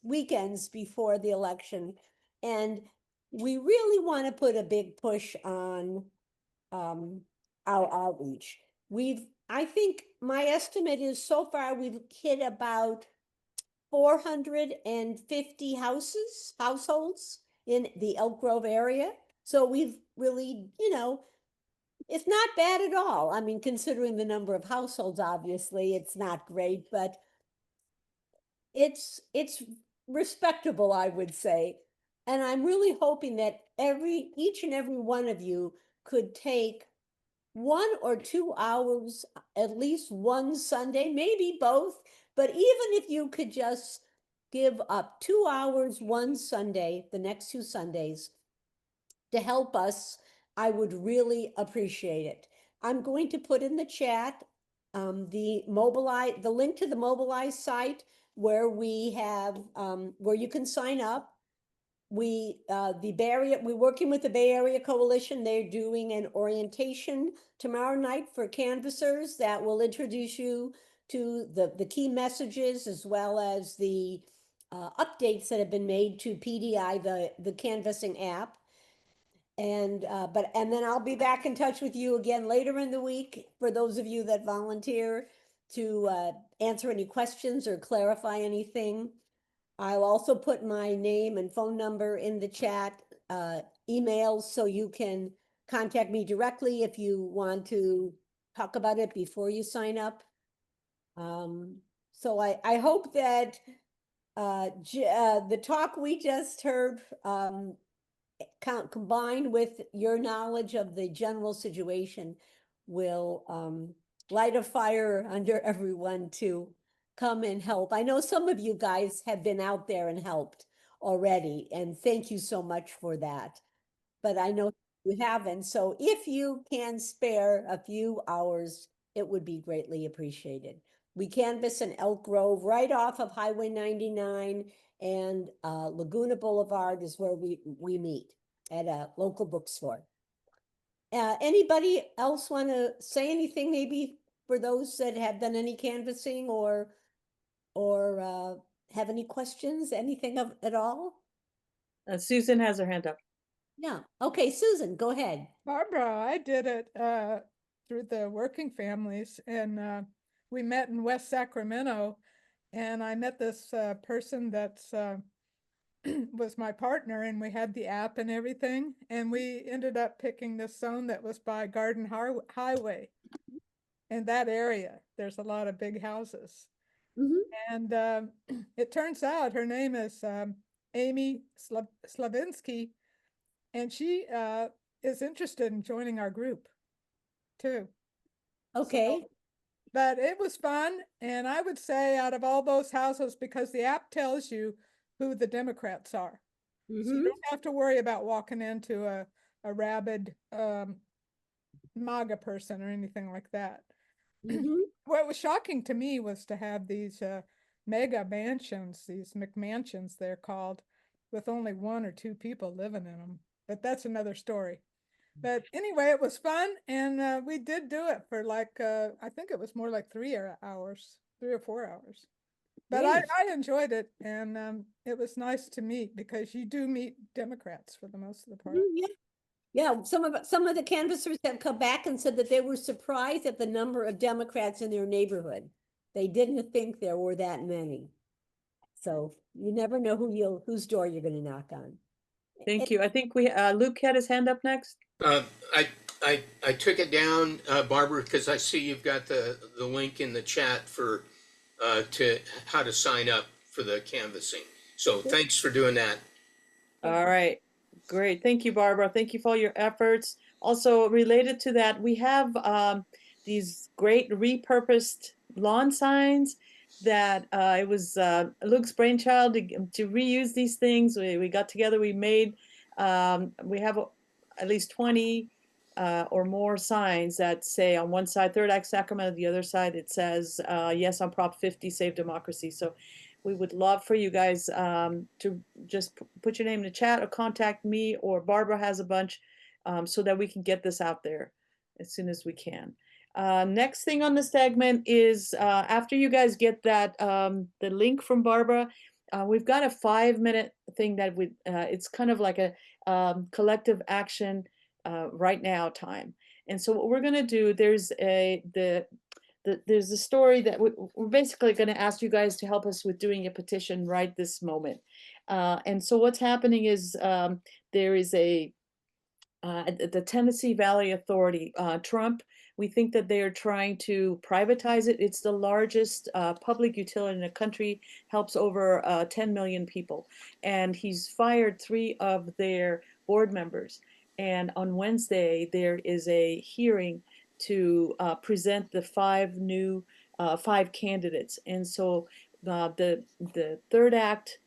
weekends before the election, and we really want to put a big push on our outreach. I think my estimate is so far we've hit about 450 households in the Elk Grove area. So we've really, it's not bad at all. I mean, considering the number of households, obviously, it's not great, but it's respectable, I would say. And I'm really hoping that each and every one of you could take 1 or 2 hours, at least one Sunday, maybe both, but even if you could just give up 2 hours one Sunday, the next 2 Sundays, to help us, I would really appreciate it. I'm going to put in the chat the link to the Mobilize site where we have where you can sign up. We're working with the Bay Area Coalition. They're doing an orientation tomorrow night for canvassers that will introduce you to the key messages as well as the updates that have been made to PDI, the canvassing app. And then I'll be back in touch with you again later in the week for those of you that volunteer to answer any questions or clarify anything. I'll also put my name and phone number in the chat, emails, so you can contact me directly if you want to talk about it before you sign up. So I hope that the talk we just heard combined with your knowledge of the general situation will light a fire under everyone to come and help. I know some of you guys have been out there and helped already, and thank you so much for that. But I know you haven't, so if you can spare a few hours, it would be greatly appreciated. We canvass in Elk Grove right off of Highway 99, and Laguna Boulevard is where we meet at a local bookstore. Anybody else want to say anything, maybe for those that have done any canvassing or have any questions, anything at all? Susan has her hand up. Yeah. Okay, Susan, go ahead. Barbara, I did it through the Working Families, and we met in West Sacramento, and I met this person that's was my partner, and we had the app and everything, and we ended up picking this zone that was by Garden Highway. In that area, there's a lot of big houses. And it turns out her name is Amy Slavinsky, and she is interested in joining our group too. Okay. But it was fun, and I would say out of all those houses, because the app tells you who the Democrats are. So you Mhm. don't have to worry about walking into a rabid MAGA person or anything like that. Mhm. What was shocking to me was to have these mega mansions, these McMansions they're called, with only one or two people living in them. But that's another story. But anyway, it was fun, and we did do it for like I think it was more like 3 hours, 3 or 4 hours. But Great. I enjoyed it, and it was nice to meet because you do meet Democrats for the most of the part. Yeah. Yeah, some of the canvassers have come back and said that they were surprised at the number of Democrats in their neighborhood. They didn't think there were that many. So you never know whose door you're going to knock on. Thank you. I think Luke had his hand up next. Uh, I took it down, Barbara, because I see you've got the link in the chat for to how to sign up for the canvassing. So thanks for doing that. All right, great. Thank you, Barbara. Thank you for all your efforts. Also, related to that, we have these great repurposed lawn signs that it was Luke's brainchild to reuse these things. We got together, we made, we have at least 20 or more signs that say on one side, Third Act Sacramento, the other side, it says, yes, on Prop 50, save democracy. So we would love for you guys to just put your name in the chat or contact me, or Barbara has a bunch, so that we can get this out there as soon as we can. Next thing on the segment is after you guys get that the link from Barbara, we've got a 5-minute thing that it's kind of like a collective action right now time. And so what we're going to do, there's a story that we're basically going to ask you guys to help us with doing a petition right this moment. And so what's happening is there is the Tennessee Valley Authority, Trump, we think that they are trying to privatize it. It's the largest public utility in the country, helps over 10 million people. And he's fired 3 of their board members. And on Wednesday, there is a hearing to present the 5 candidates. And so the Third Act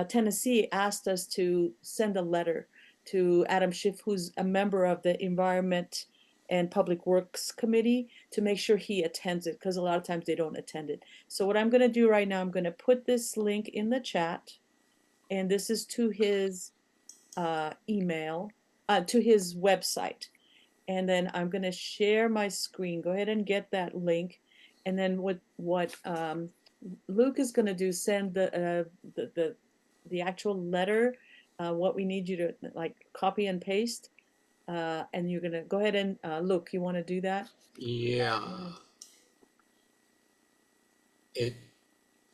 Tennessee asked us to send a letter to Adam Schiff, who's a member of the Environment and Public Works Committee, to make sure he attends it, because a lot of times they don't attend it. So what I'm going to do right now, I'm going to put this link in the chat, and this is to his email, to his website. And then I'm going to share my screen. Go ahead and get that link. And then what Luke is going to do, send the actual letter, what we need you to like copy and paste, and you're going to go ahead and Luke, you want to do that? Yeah. It.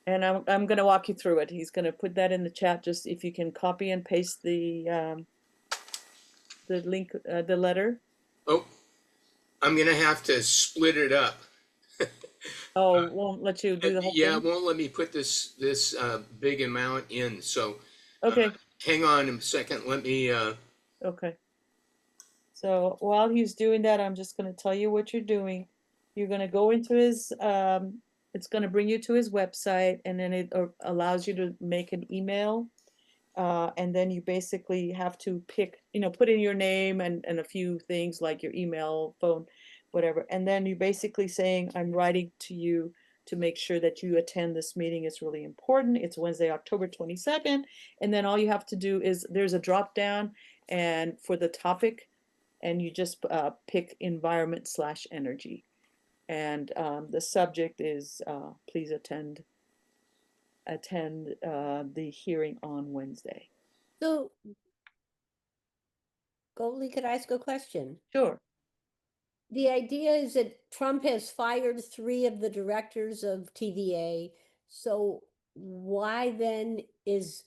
And I'm going to walk you through it. He's going to put that in the chat. Just if you can copy and paste the link, the letter. Oh, I'm gonna have to split it up. Oh, won't let you do the whole Yeah, thing? it won't let me put this big amount in. So Okay. hang on a second. Let me. Okay. So while he's doing that, I'm just going to tell you what you're doing. You're going to go into his, it's going to bring you to his website, and then it allows you to make an email. And then you basically have to pick, put in your name and a few things like your email, phone, whatever. And then you're basically saying, I'm writing to you to make sure that you attend this meeting. It's really important. It's Wednesday, October 22nd. And then all you have to do is there's a drop down and for the topic, and you just pick environment/energy. And the subject is please attend the hearing on Wednesday. So, Goldie, could I ask a question? Sure. The idea is that Trump has fired 3 of the directors of TVA. So why then is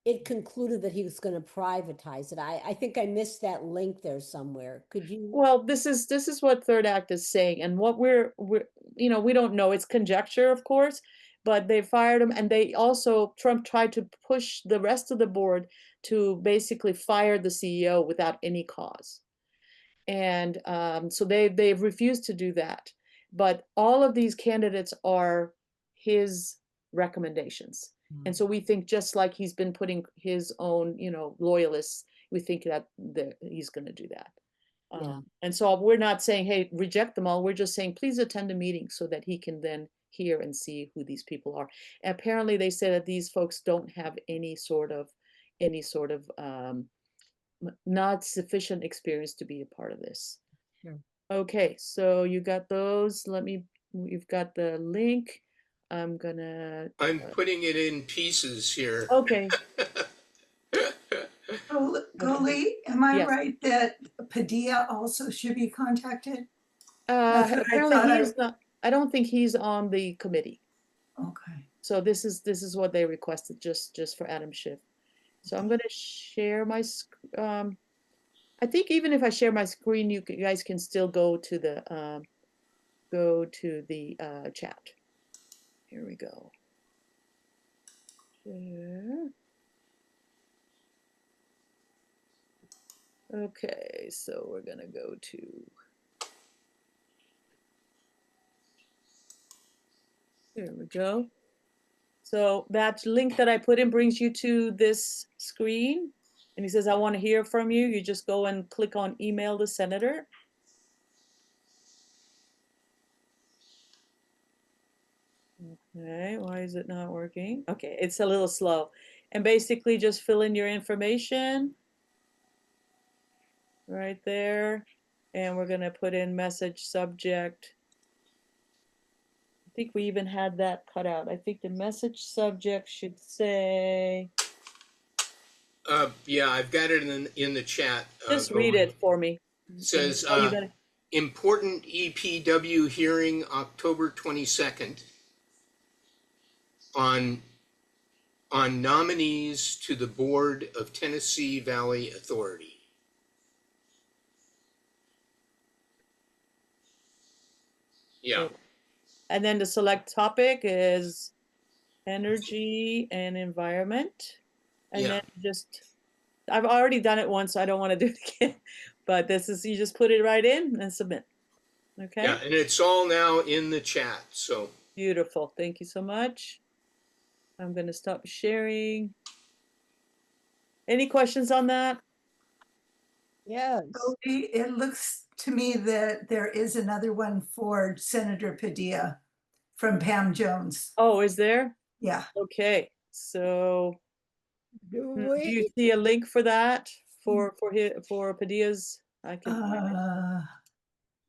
it concluded that he was going to privatize it? I think I missed that link there somewhere. Could you? Well, this is what Third Act is saying, and what we're we don't know. It's conjecture, of course, but they fired him, and they also Trump tried to push the rest of the board to basically fire the CEO without any cause, and so they've refused to do that. but all of these candidates are his recommendations. And so we think just like he's been putting his own, loyalists, we think that he's going to do that. Yeah. And so we're not saying, hey, reject them all. We're just saying, please attend a meeting so that he can then hear and see who these people are. And apparently they say that these folks don't have any sort of not sufficient experience to be a part of this. Sure. Okay, so you got those. You've got the link. I'm putting it in pieces here. okay. Goalie, am I Yes. right that Padilla also should be contacted? That's what I Apparently thought he's not, I don't think he's on the committee. Okay. So this is what they requested just for Adam Schiff. So I'm gonna share my I think even if I share my screen, you guys can still go to the chat. Here we go. Share. Okay, so we're gonna go to. There we go. So that link that I put in brings you to this screen. And he says, I want to hear from you. You just go and click on email the senator. Okay, why is it not working? Okay, it's a little slow. And basically just fill in your information right there. And we're going to put in message subject. I think we even had that cut out. I think the message subject should say. Yeah, I've got it in the chat. Just read it for me. It says, Oh, you got it. important EPW hearing October 22nd on nominees to the board of Tennessee Valley Authority. Yeah. And then the select topic is energy and environment. And Yeah. then just, I've already done it once, so I don't want to do it again. But this is, you just put it right in and submit. Okay? Yeah, and it's all now in the chat, so. Beautiful. Thank you so much. I'm going to stop sharing. Any questions on that? Yes. Goalie, it looks to me that there is another one for Senator Padilla from Pam Jones. Oh, is there? Yeah. Okay. So Do do you we? see a link for that for Padilla's? I can find it.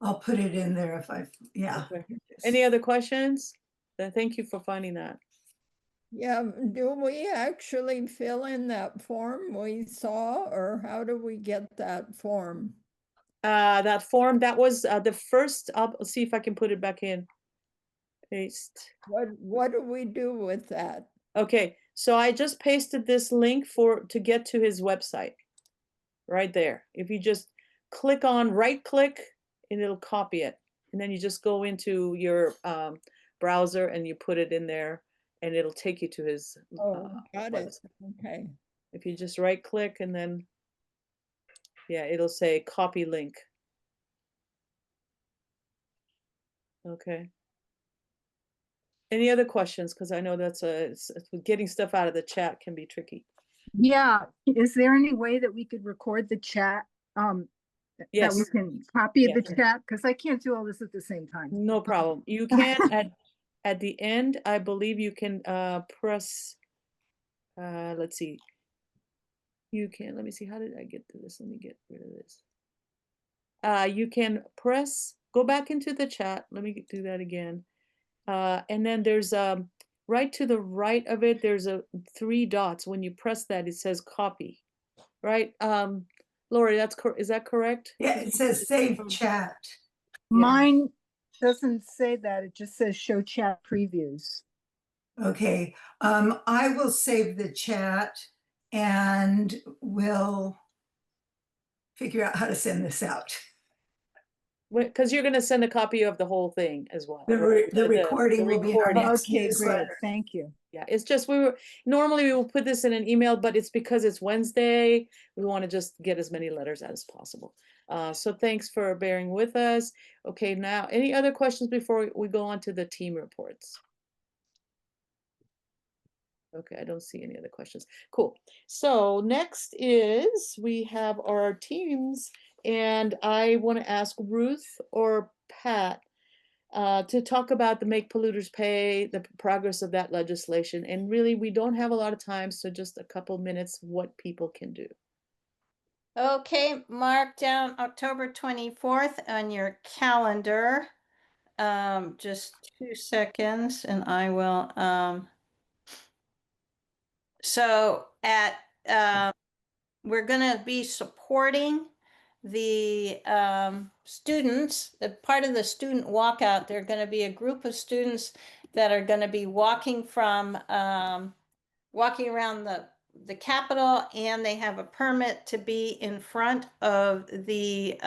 I'll put it in there if yeah. Okay. Any other questions? Then thank you for finding that. Yeah, do we actually fill in that form we saw, or how do we get that form? That form, that was the first, I'll see if I can put it back in. Paste. What do we do with that? Okay, so I just pasted this link to get to his website. Right there. If you just click on, right click, and it'll copy it. And then you just go into your browser and you put it in there and it'll take you to his Oh, got it. website. Okay. If you just right click and then, yeah, it'll say copy link. Okay. Any other questions? Because I know that's getting stuff out of the chat can be tricky. Yeah, is there any way that we could record the chat? Yes. That we can copy Yes. the chat, because I can't do all this at the same time. No problem. You can at the end, I believe you can press, let's see. You can, let me see, how did I get to this? Let me get rid of this. You can go back into the chat. Let me do that again. And then there's right to the right of it, there's 3 dots. When you press that, it says copy, right? Lori, is that correct? Yeah, it says save chat. Mine doesn't say that. It just says show chat previews. Okay, I will save the chat and we'll figure out how to send this out. Because you're going to send a copy of the whole thing as well. The recording will be in our next Okay, great. newsletter. Thank you. Yeah, it's just normally we will put this in an email, but it's because it's Wednesday. We want to just get as many letters out as possible. So thanks for bearing with us. Okay, now any other questions before we go on to the team reports? Okay, I don't see any other questions. Cool. So next is we have our teams, and I want to ask Ruth or Pat to talk about the Make Polluters Pay, the progress of that legislation. And really, we don't have a lot of time, so just a couple minutes, what people can do. Okay, mark down October 24th on your calendar. Just 2 seconds and I will, so we're gonna be supporting the students, the part of the student walkout. They're gonna be a group of students that are gonna be walking from, walking around the Capitol, and they have a permit to be in front of the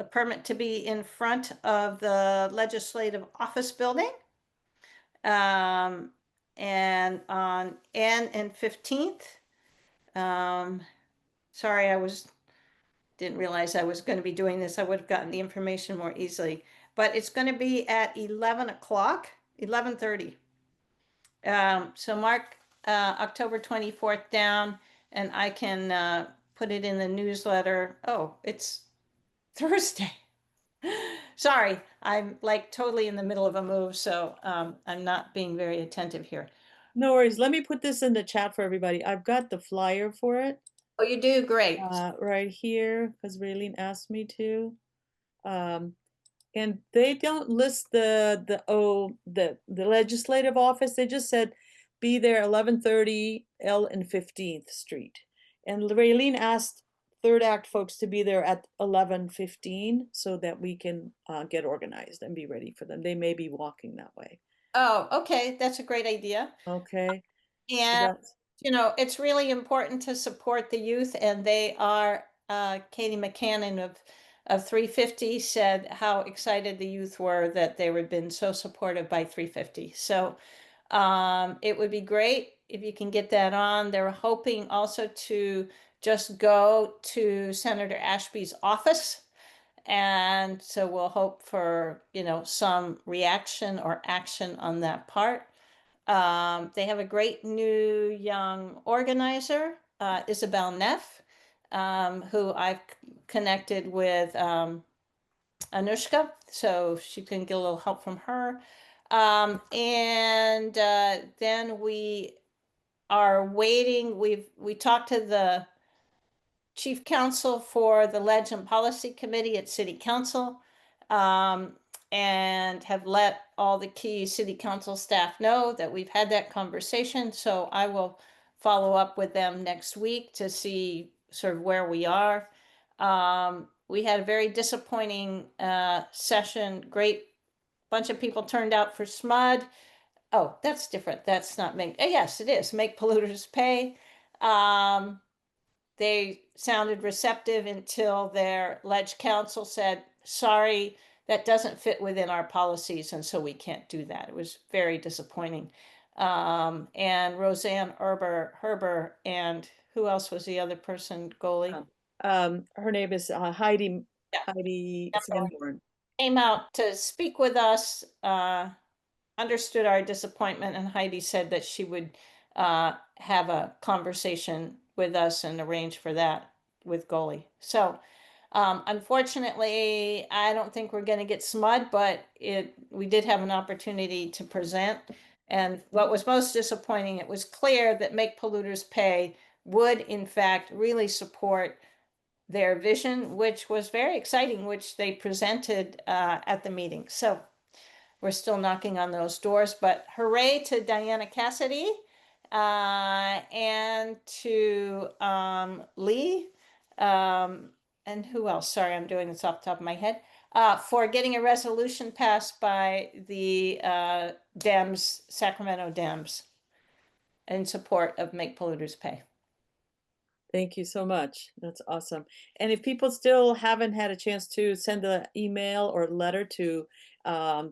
a permit to be in front of the legislative office building. And on N and 15th. Sorry, didn't realize I was going to be doing this. I would have gotten the information more easily. But it's going to be at 11 o'clock, 11:30. So mark October 24th down, and I can put it in the newsletter. Oh, it's Thursday. Sorry, I'm like totally in the middle of a move, so I'm not being very attentive here. No worries. Let me put this in the chat for everybody. I've got the flyer for it. Oh, you do? Great. Right here, because Raylene asked me to. And they don't list the legislative office. They just said be there 11:30 L and 15th Street. And Raylene asked third act folks to be there at 11:15 so that we can get organized and be ready for them. They may be walking that way. Oh, okay, that's a great idea. Okay. And you know, it's really important to support the youth, and they are Katie McCannon of 350 said how excited the youth were that they were been so supportive by 350. So it would be great if you can get that on. They're hoping also to just go to Senator Ashby's office. And so we'll hope for, you know, some reaction or action on that part. They have a great new young organizer, Isabel Neff, who I've connected with Anushka, so she can get a little help from her. And then we are waiting. We talked to the chief counsel for the Legend Policy Committee at City Council, and have let all the key City Council staff know that we've had that conversation. So I will follow up with them next week to see sort of where we are. We had a very disappointing session. Great bunch of people turned out for SMUD. Oh, that's different. That's not make. Yes, it is. Make Polluters Pay. They sounded receptive until their ledge council said, sorry, that doesn't fit within our policies, and so we can't do that. It was very disappointing. And Roseanne Herber, and who else was the other person, goalie? Her name is Heidi Yeah. Sanborn. Came out to speak with us, understood our disappointment, and Heidi said that she would have a conversation with us and arrange for that with goalie. So unfortunately, I don't think we're going to get SMUD, but we did have an opportunity to present. And what was most disappointing, it was clear that Make Polluters Pay would in fact really support their vision, which was very exciting, which they presented at the meeting. So we're still knocking on those doors, but hooray to Diana Cassidy and to Lee, and who else? Sorry, I'm doing this off the top of my head. For getting a resolution passed by the Dems, Sacramento Dems, in support of Make Polluters Pay. Thank you so much. That's awesome. And if people still haven't had a chance to send an email or letter to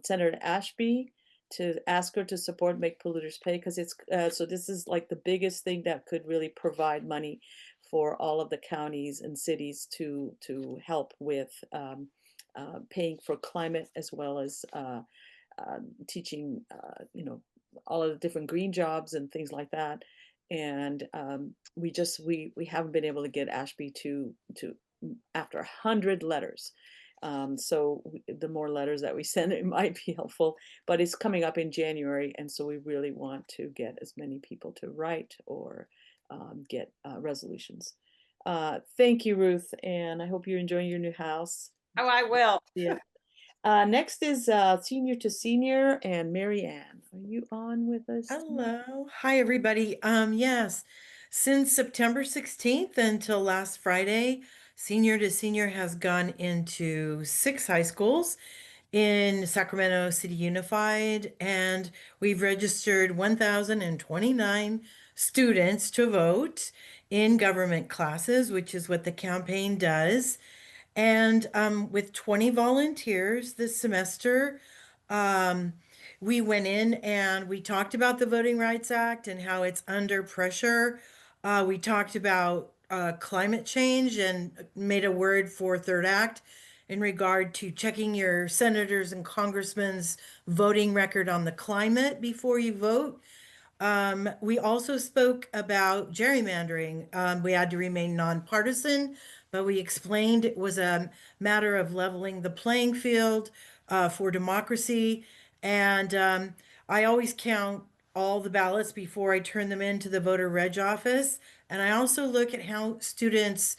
Senator Ashby to ask her to support Make Polluters Pay, because it's so this is like the biggest thing that could really provide money for all of the counties and cities to help with paying for climate, as well as teaching, all of the different green jobs and things like that. And we haven't been able to get Ashby to after 100 letters. So the more letters that we send, it might be helpful, but it's coming up in January. And so we really want to get as many people to write or get resolutions. Thank you, Ruth. And I hope you're enjoying your new house. Oh, I will. Yeah. Next is Senior to Senior and Mary Ann. Are you on with us? Hello. Hi, everybody. Yes, since September 16th until last Friday, Senior to Senior has gone into 6 high schools in Sacramento City Unified, and we've registered 1,029 students to vote in government classes, which is what the campaign does. And with 20 volunteers this semester, um, we went in and we talked about the Voting Rights Act and how it's under pressure. We talked about climate change and made a word for Third Act in regard to checking your senators and congressmen's voting record on the climate before you vote. We also spoke about gerrymandering. We had to remain nonpartisan, but we explained it was a matter of leveling the playing field for democracy. And I always count all the ballots before I turn them into the voter reg office. And I also look at how students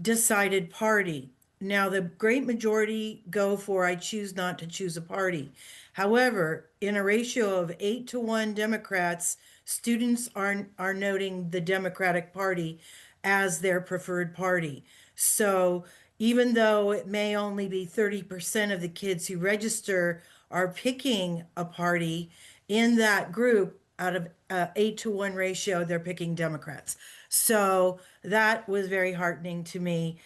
decided party. Now, the great majority go for I choose not to choose a party. However, in a ratio of 8-to-1 Democrats, students are noting the Democratic Party as their preferred party. So even though it may only be 30% of the kids who register are picking a party, in that group, out of 8-to-1 ratio, they're picking Democrats. So that was very heartening to me,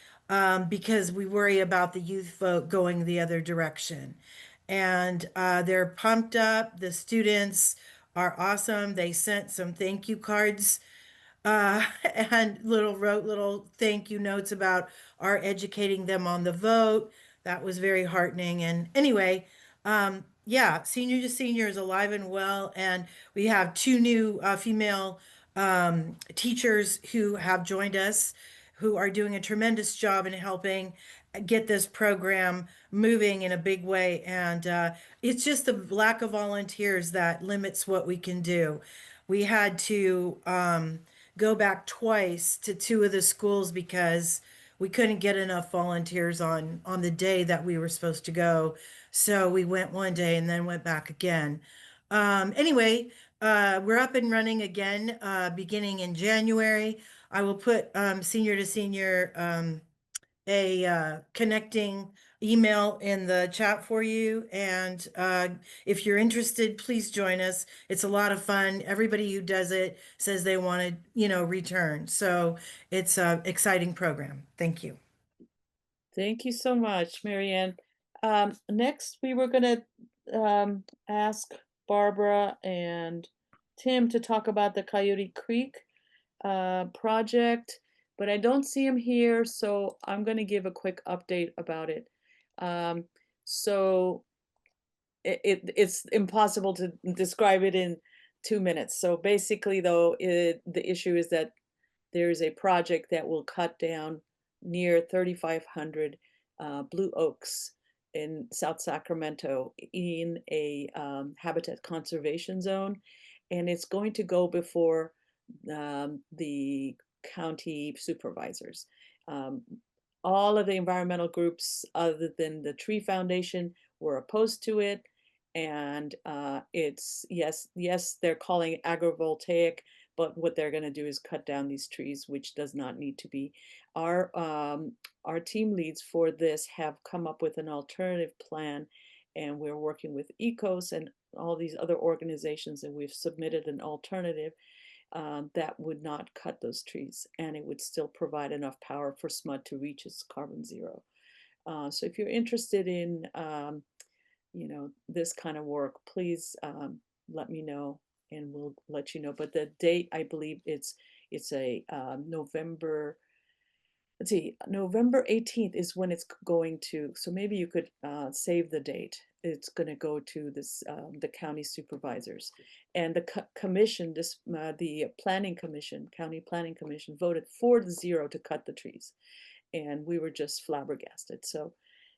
because we worry about the youth vote going the other direction. And they're pumped up. The students are awesome. They sent some thank you cards and wrote little thank you notes about our educating them on the vote. That was very heartening. And anyway, yeah, Senior to Senior is alive and well, and we have 2 new female teachers who have joined us, who are doing a tremendous job in helping get this program moving in a big way. And it's just the lack of volunteers that limits what we can do. We had to go back twice to 2 of the schools because we couldn't get enough volunteers on the day that we were supposed to go. So we went one day and then went back again. Anyway, we're up and running again, beginning in January. I will put Senior to Senior a connecting email in the chat for you. And if you're interested, please join us. It's a lot of fun. Everybody who does it says they want to, return. So it's an exciting program. Thank you. Thank you so much, Mary Ann. Next, we were going to ask Barbara and Tim to talk about the Coyote Creek project, but I don't see him here, so I'm going to give a quick update about it. So it's impossible to describe it in 2 minutes. So basically, though, the issue is that there is a project that will cut down near 3,500 blue oaks in South Sacramento in a habitat conservation zone, and it's going to go before the county supervisors. All of the environmental groups, other than the Tree Foundation, were opposed to it. And it's, yes, they're calling it agrivoltaic, but what they're going to do is cut down these trees, which does not need to be. Our team leads for this have come up with an alternative plan, and we're working with ECOS and all these other organizations, and we've submitted an alternative that would not cut those trees, and it would still provide enough power for SMUD to reach its carbon zero. So if you're interested in this kind of work, please let me know and we'll let you know. But the date, I believe it's It's a November, let's see, November 18th is when it's going to, so maybe you could save the date. It's going to go to this the county supervisors, and the commission, this the planning commission, county planning commission, voted 4-0 to cut the trees, and we were just flabbergasted. So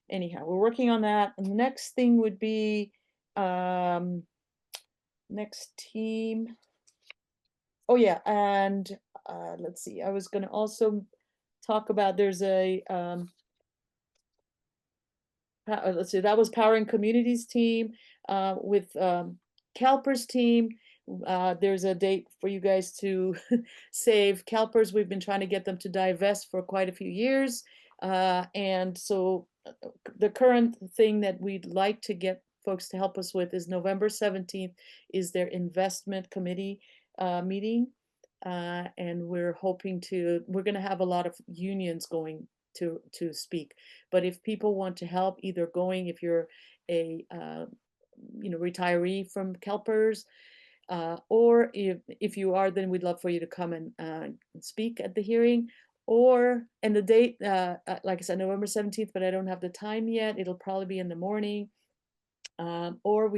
anyhow, we're working on that. And the next thing would be next team. Oh yeah, and let's see. I was going to also talk about, there's a let's see, that was Powering Communities team with CalPERS team. There's a date for you guys to save CalPERS. We've been trying to get them to divest for quite a few years. And so the current thing that we'd like to get folks to help us with is November 17th is their investment committee meeting. And we're hoping to, we're going to have a lot of unions going to speak. But if people want to help, either going, if you're a retiree from CalPERS, or if you are, then we'd love for you to come and speak at the hearing. Or, and the date, like I said, November 17th, but I don't have the time yet. It'll probably be in the morning. Or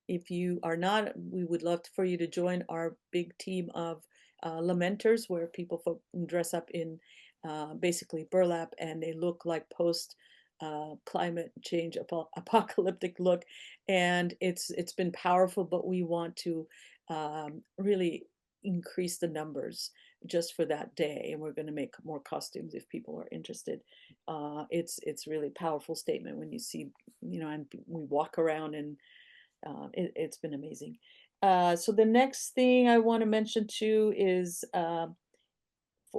if you are not, we would love for you to join our big team of lamenters, where people dress up in basically burlap, and they look like post climate change apocalyptic look, and it's been powerful. But we want to really increase the numbers just for that day, and we're going to make more costumes if people are interested. It's really powerful statement when you see, and we walk around, and it's been amazing. So the next thing I want to mention too is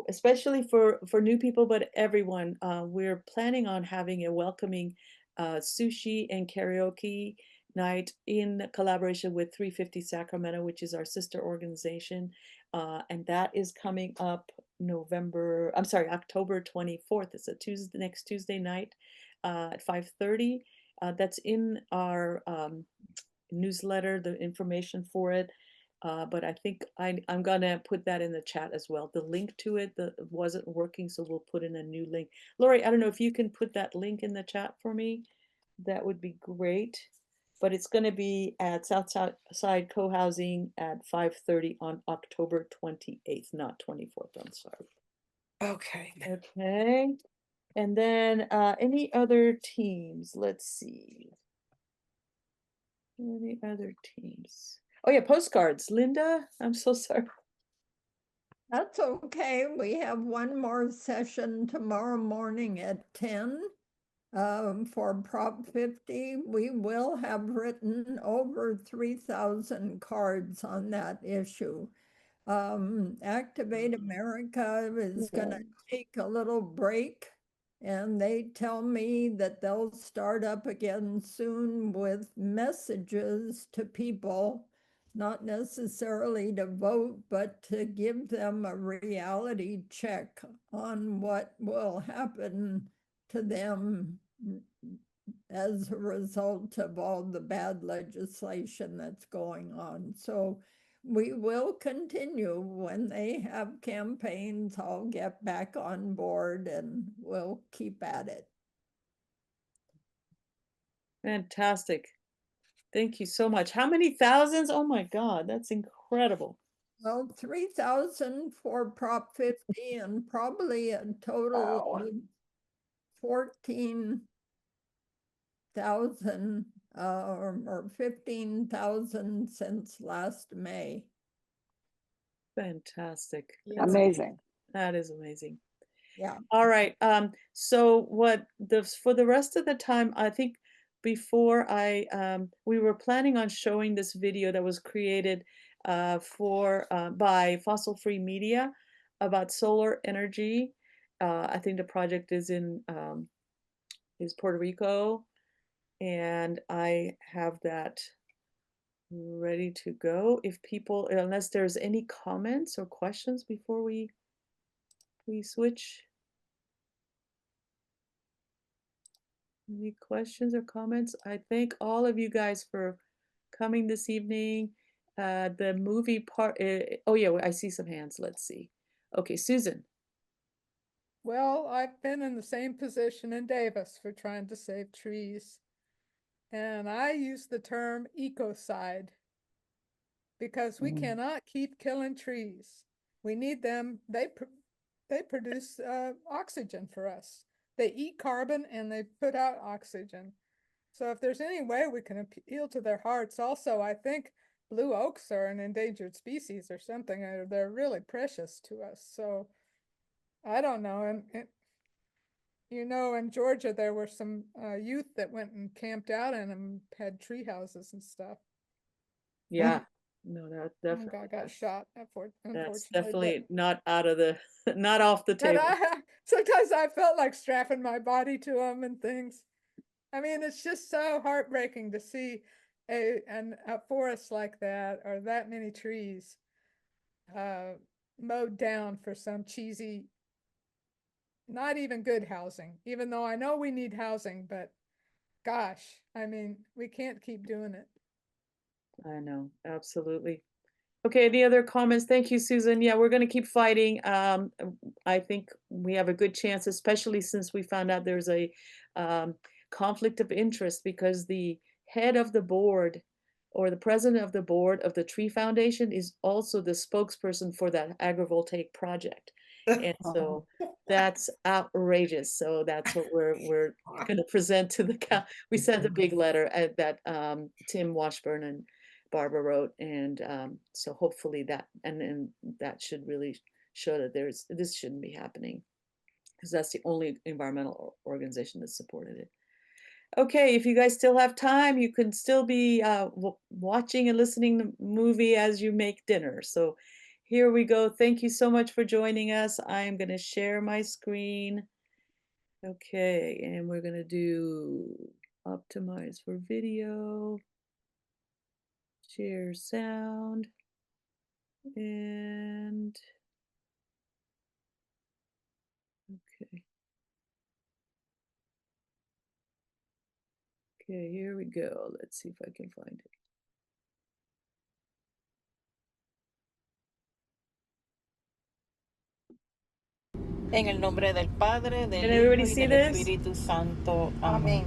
especially for new people, but everyone, we're planning on having a welcoming sushi and karaoke night in collaboration with 350 Sacramento, which is our sister organization. And that is coming up October 24th. It's a Tuesday, next Tuesday night at 5:30. That's in our newsletter, the information for it. But I think I'm gonna put that in the chat as well. The link to it wasn't working, so we'll put in a new link. Lori, I don't know if you can put that link in the chat for me. That would be great. But it's gonna be at Southside Co-housing at 5:30 on October 28th, not 24th. I'm sorry. Okay. Okay. And then any other teams? Let's see. Any other teams? Oh yeah, postcards. Linda, I'm so sorry. That's okay. We have one more session tomorrow morning at 10 for Prop 50. We will have written over 3,000 cards on that issue. Activate America is going to take a little break, and they tell me that they'll start up again soon with messages to people, not necessarily to vote, but to give them a reality check on what will happen to them as a result of all the bad legislation that's going on. So we will continue. When they have campaigns, I'll get back on board and we'll keep at it. Fantastic. Thank you so much. How many thousands? Oh my God, that's incredible. Well, 3,000 for Prop 50 and probably a total of 14,000 or 15,000 since last May. Fantastic. Yeah. Amazing. That is amazing. Yeah. All right. So for the rest of the time, I think before we were planning on showing this video that was created by Fossil Free Media about solar energy. I think the project is in Puerto Rico, and I have that ready to go. If people, unless there's any comments or questions before we switch. Any questions or comments? I thank all of you guys for coming this evening. the movie part. Oh yeah, I see some hands. Let's see. Okay, Susan. Well, I've been in the same position in Davis for trying to save trees. And I use the term ecocide because we cannot keep killing trees. We need them. They produce oxygen for us. They eat carbon and they put out oxygen. So if there's any way we can appeal to their hearts, also, I think blue oaks are an endangered species or something. They're really precious to us. So I don't know. And you know, in Georgia, there were some youth that went and camped out in them, had tree houses and stuff. Yeah, no, that One definitely. guy got shot, That's unfortunately. definitely not out of the, not off the But table. sometimes I felt like strapping my body to them and things. I mean, it's just so heartbreaking to see a forest like that or that many trees mowed down for some cheesy, not even good housing, even though I know we need housing, but gosh, I mean, we can't keep doing it. I know, absolutely. Okay, any other comments? Thank you, Susan. Yeah, we're going to keep fighting. I think we have a good chance, especially since we found out there's a conflict of interest because the head of the board or the president of the board of the Tree Foundation is also the spokesperson for that agrivoltaic project. And so that's outrageous. So that's what we're going to present to the we sent a big letter at that Tim Washburn and Barbara wrote, and so hopefully that and that should really show that this shouldn't be happening because that's the only environmental organization that supported it. Okay, if you guys still have time, you can still be watching and listening to the movie as you make dinner. So here we go. Thank you so much for joining us. I am going to share my screen. Okay, and we're going to do optimize for video, share sound, and okay. Okay, here we go. Let's see if I can find it. En el nombre del Padre, del Can Hijo everybody y see del this? Espíritu Santo. Amén.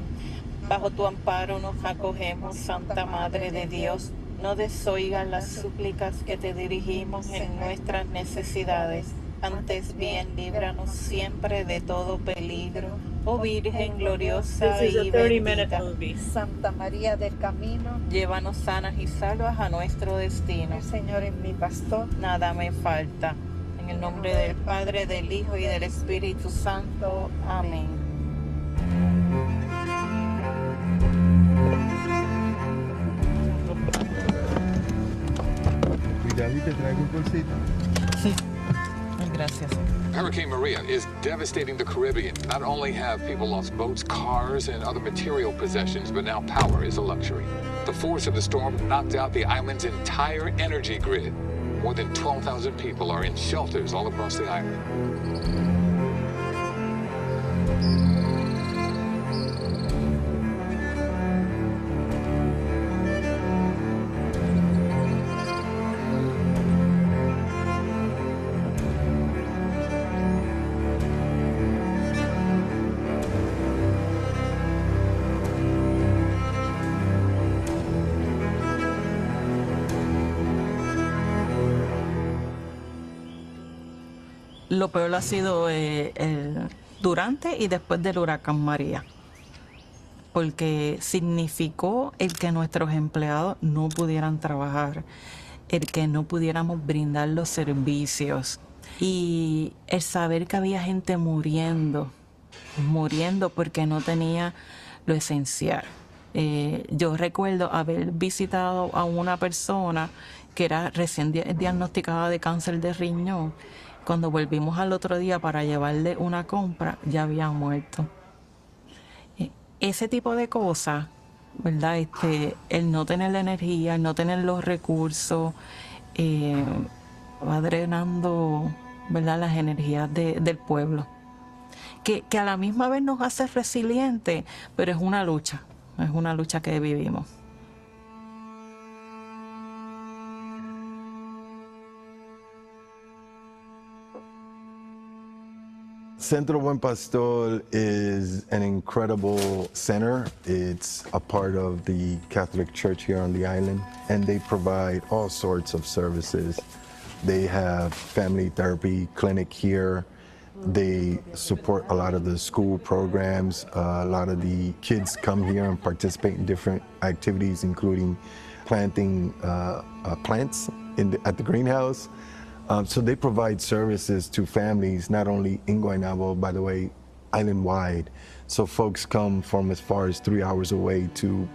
Bajo tu amparo nos acogemos, Santa Madre de Dios. No desoigas las súplicas que te dirigimos en nuestras necesidades. Antes bien, líbranos siempre de todo peligro. Oh Virgen gloriosa This is a y 30-minute bendita. movie. Santa María del Camino, llévanos sanas y salvas a nuestro destino. El Señor es mi pastor, nada me falta. En el nombre del Padre, del Hijo y del Espíritu Santo. Amén. Sí. Gracias. Hurricane Maria is devastating the Caribbean. Not only have people lost boats, cars, and other material possessions, but now power is a luxury. The force of the storm knocked out the island's entire energy grid. More than 12,000 people are in shelters all across the island. Lo peor ha sido durante y después del huracán María, porque significó el que nuestros empleados no pudieran trabajar, el que no pudiéramos brindar los servicios y el saber que había gente muriendo porque no tenía lo esencial. Yo recuerdo haber visitado a una persona que era recién diagnosticada de cáncer de riñón. Cuando volvimos al otro día para llevarle una compra, ya había muerto. Ese tipo de cosas, ¿verdad? El no tener la energía, el no tener los recursos, va drenando, ¿verdad?, las energías del pueblo. Que a la misma vez nos hace resilientes, pero es una lucha que vivimos. Centro Buen Pastor is an incredible center. It's a part of the Catholic Church here on the island, and they provide all sorts of services. They have family therapy clinic here. They support a lot of the school programs. A lot of the kids come here and participate in different activities, including planting plants at the greenhouse. So they provide services to families, not only in Guaynabo, by the way, island-wide. So folks come from as far as 3 hours away to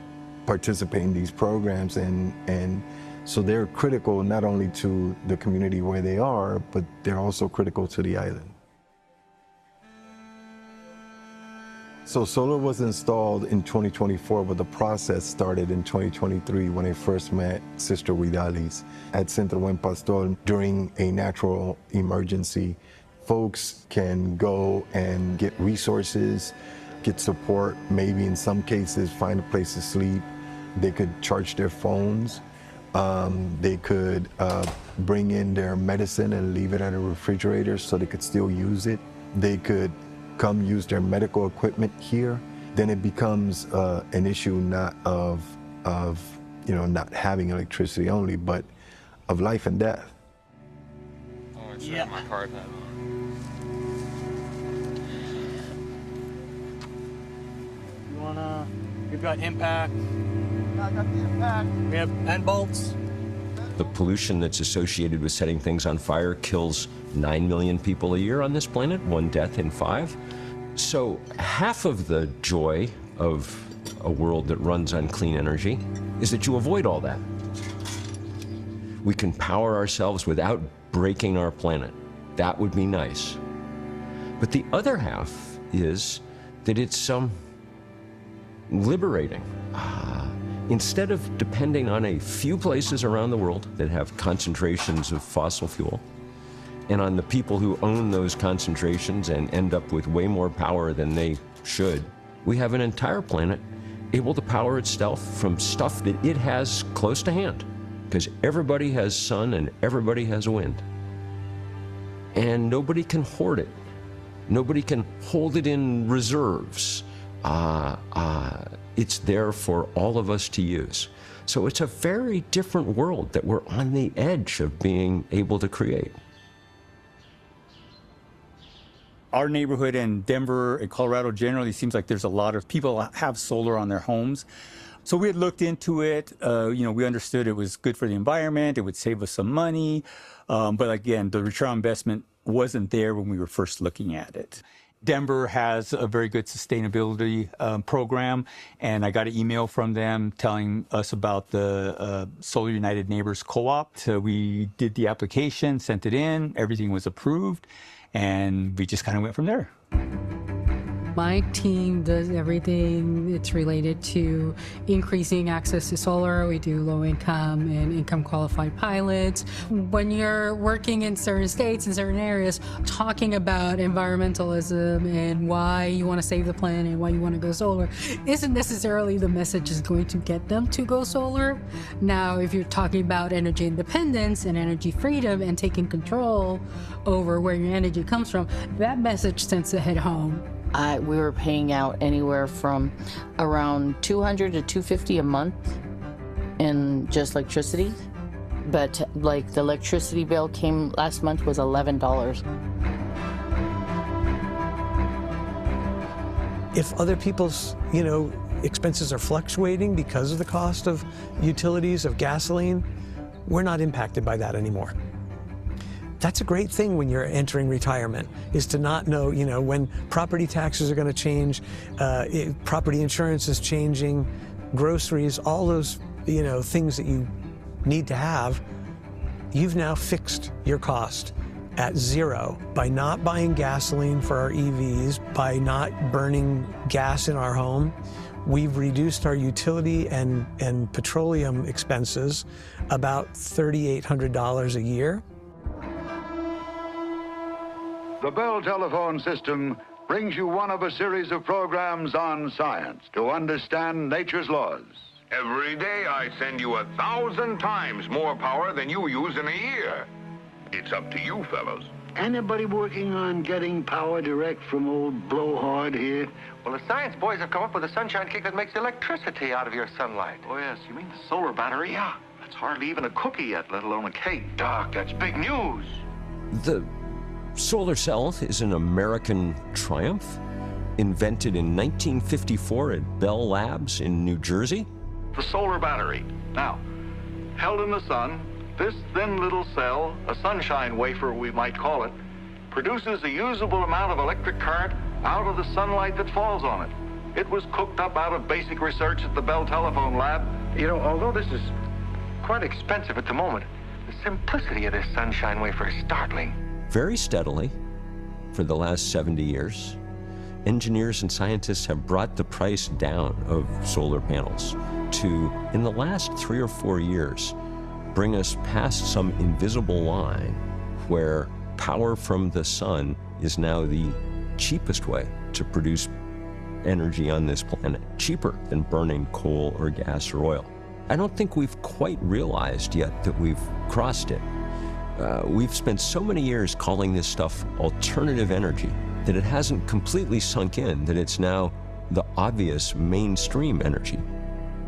participate in these programs, and so they're critical not only to the community where they are, but they're also critical to the island. So solar was installed in 2024, but the process started in 2023 when I first met Sister Huidalis at Centro Buen Pastor during a natural emergency. Folks can go and get resources, get support, maybe in some cases find a place to sleep. They could charge their phones. They could bring in their medicine and leave it at a refrigerator so they could still use it. They could come use their medical equipment here. Then it becomes an issue not of not having electricity only, but of life and death. Oh, I should have my card now. We've got impact. I got the impact. We have end bolts. The pollution that's associated with setting things on fire kills 9 million people a year on this planet, 1 death in 5. So half of the joy of a world that runs on clean energy is that you avoid all that. We can power ourselves without breaking our planet. That would be nice. But the other half is that it's liberating. Instead of depending on a few places around the world that have concentrations of fossil fuel, and on the people who own those concentrations and end up with way more power than they should, we have an entire planet able to power itself from stuff that it has close to hand, because everybody has sun and everybody has wind. And nobody can hoard it. Nobody can hold it in reserves. It's there for all of us to use. So it's a very different world that we're on the edge of being able to create. Our neighborhood in Denver and Colorado generally seems like there's a lot of people have solar on their homes. So we had looked into it. We understood it was good for the environment. It would save us some money. But again, the return on investment wasn't there when we were first looking at it. Denver has a very good sustainability program, and I got an email from them telling us about the Solar United Neighbors Co-op. So we did the application, sent it in, everything was approved, and we just kind of went from there. My team does everything. It's related to increasing access to solar. We do low income and income qualified pilots. When you're working in certain states and certain areas, talking about environmentalism and why you want to save the planet and why you want to go solar isn't necessarily the message is going to get them to go solar. Now, if you're talking about energy independence and energy freedom and taking control over where your energy comes from, that message tends to hit home. We were paying out anywhere from around $200 to $250 a month in just electricity. But like the electricity bill came last month was $11. If other people's, expenses are fluctuating because of the cost of utilities, of gasoline, we're not impacted by that anymore. That's a great thing when you're entering retirement, is to not know, when property taxes are going to change, property insurance is changing, groceries, all those, things that you need to have. You've now fixed your cost at zero by not buying gasoline for our EVs, by not burning gas in our home. We've reduced our utility and petroleum expenses about $3,800 a year. The Bell telephone system brings you one of a series of programs on science to understand nature's laws. Every day I send you 1,000 times more power than you use in a year. It's up to you, fellows. Anybody working on getting power direct from old blowhard here? Well, the science boys have come up with a sunshine kick that makes electricity out of your sunlight. Oh, yes, you mean the solar battery? Yeah. That's hardly even a cookie yet, let alone a cake. Doc, that's big news. The solar cell is an American triumph, invented in 1954 at Bell Labs in New Jersey. The solar battery. Now, held in the sun, this thin little cell, a sunshine wafer we might call it, produces a usable amount of electric current out of the sunlight that falls on it. It was cooked up out of basic research at the Bell Telephone Lab. You know, although this is quite expensive at the moment, the simplicity of this sunshine wafer is startling. Very steadily, for the last 70 years, engineers and scientists have brought the price down of solar panels to, in the last 3 or 4 years, bring us past some invisible line where power from the sun is now the cheapest way to produce energy on this planet, cheaper than burning coal or gas or oil. I don't think we've quite realized yet that we've crossed it. We've spent so many years calling this stuff alternative energy that it hasn't completely sunk in that it's now the obvious mainstream energy.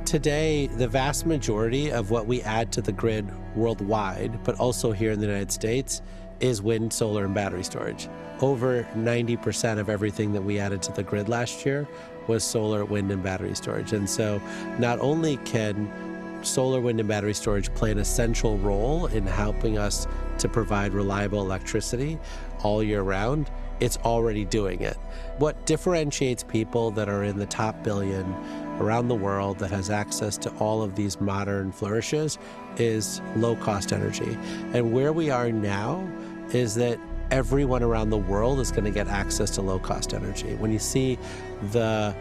Today, the vast majority of what we add to the grid worldwide, but also here in the United States, is wind, solar, and battery storage. Over 90% of everything that we added to the grid last year was solar, wind, and battery storage. And so not only can solar, wind, and battery storage play an essential role in helping us to provide reliable electricity all year round, it's already doing it. What differentiates people that are in the top billion around the world that has access to all of these modern flourishes is low-cost energy. And where we are now is that everyone around the world is going to get access to low-cost energy. When you see the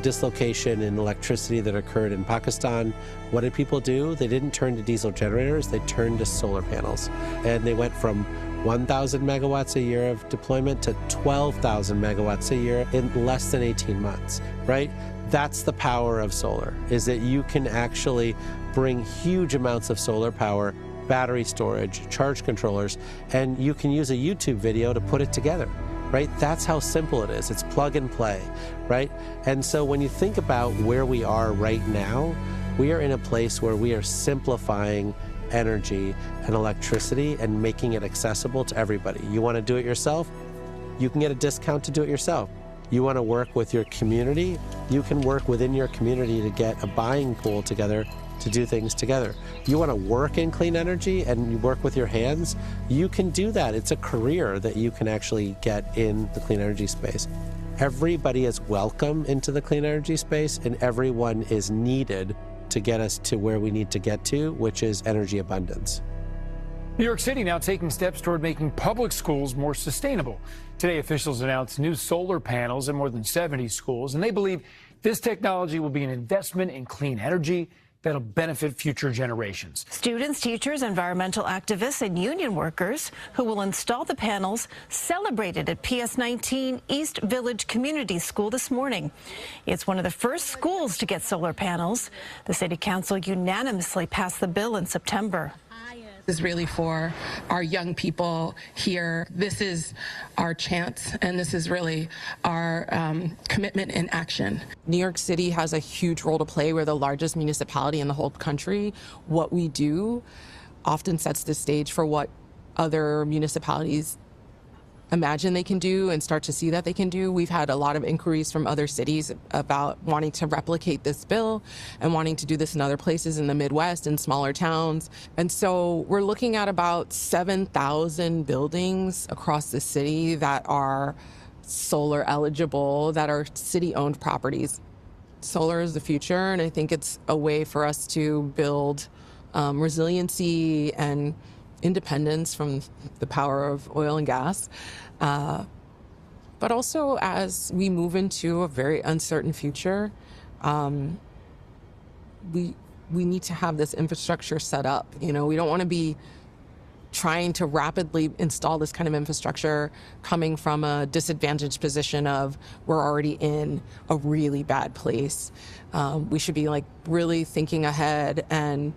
dislocation in electricity that occurred in Pakistan, what did people do? They didn't turn to diesel generators, they turned to solar panels. And they went from 1,000 megawatts a year of deployment to 12,000 megawatts a year in less than 18 months, right? That's the power of solar, is that you can actually bring huge amounts of solar power, battery storage, charge controllers, and you can use a YouTube video to put it together, right? That's how simple it is. It's plug and play, right? And so when you think about where we are right now, we are in a place where we are simplifying energy and electricity and making it accessible to everybody. You want to do it yourself? You can get a discount to do it yourself. You want to work with your community? You can work within your community to get a buying pool together to do things together. You want to work in clean energy and you work with your hands? You can do that. It's a career that you can actually get in the clean energy space. Everybody is welcome into the clean energy space, and everyone is needed to get us to where we need to get to, which is energy abundance. New York City now taking steps toward making public schools more sustainable. Today, officials announced new solar panels in more than 70 schools, and they believe this technology will be an investment in clean energy that'll benefit future generations. Students, teachers, environmental activists, and union workers who will install the panels celebrated at PS 19 East Village Community School this morning. It's one of the first schools to get solar panels. The city council unanimously passed the bill in September. This is really for our young people here. This is our chance, and this is really our commitment in action. New York City has a huge role to play. We're the largest municipality in the whole country. What we do often sets the stage for what other municipalities imagine they can do and start to see that they can do. We've had a lot of inquiries from other cities about wanting to replicate this bill and wanting to do this in other places in the Midwest and smaller towns. And so we're looking at about 7,000 buildings across the city that are solar eligible, that are city-owned properties. Solar is the future, and I think it's a way for us to build resiliency and independence from the power of oil and gas. But also, as we move into a very uncertain future, we need to have this infrastructure set up. You know, we don't want to be trying to rapidly install this kind of infrastructure coming from a disadvantaged position of we're already in a really bad place. We should be like really thinking ahead and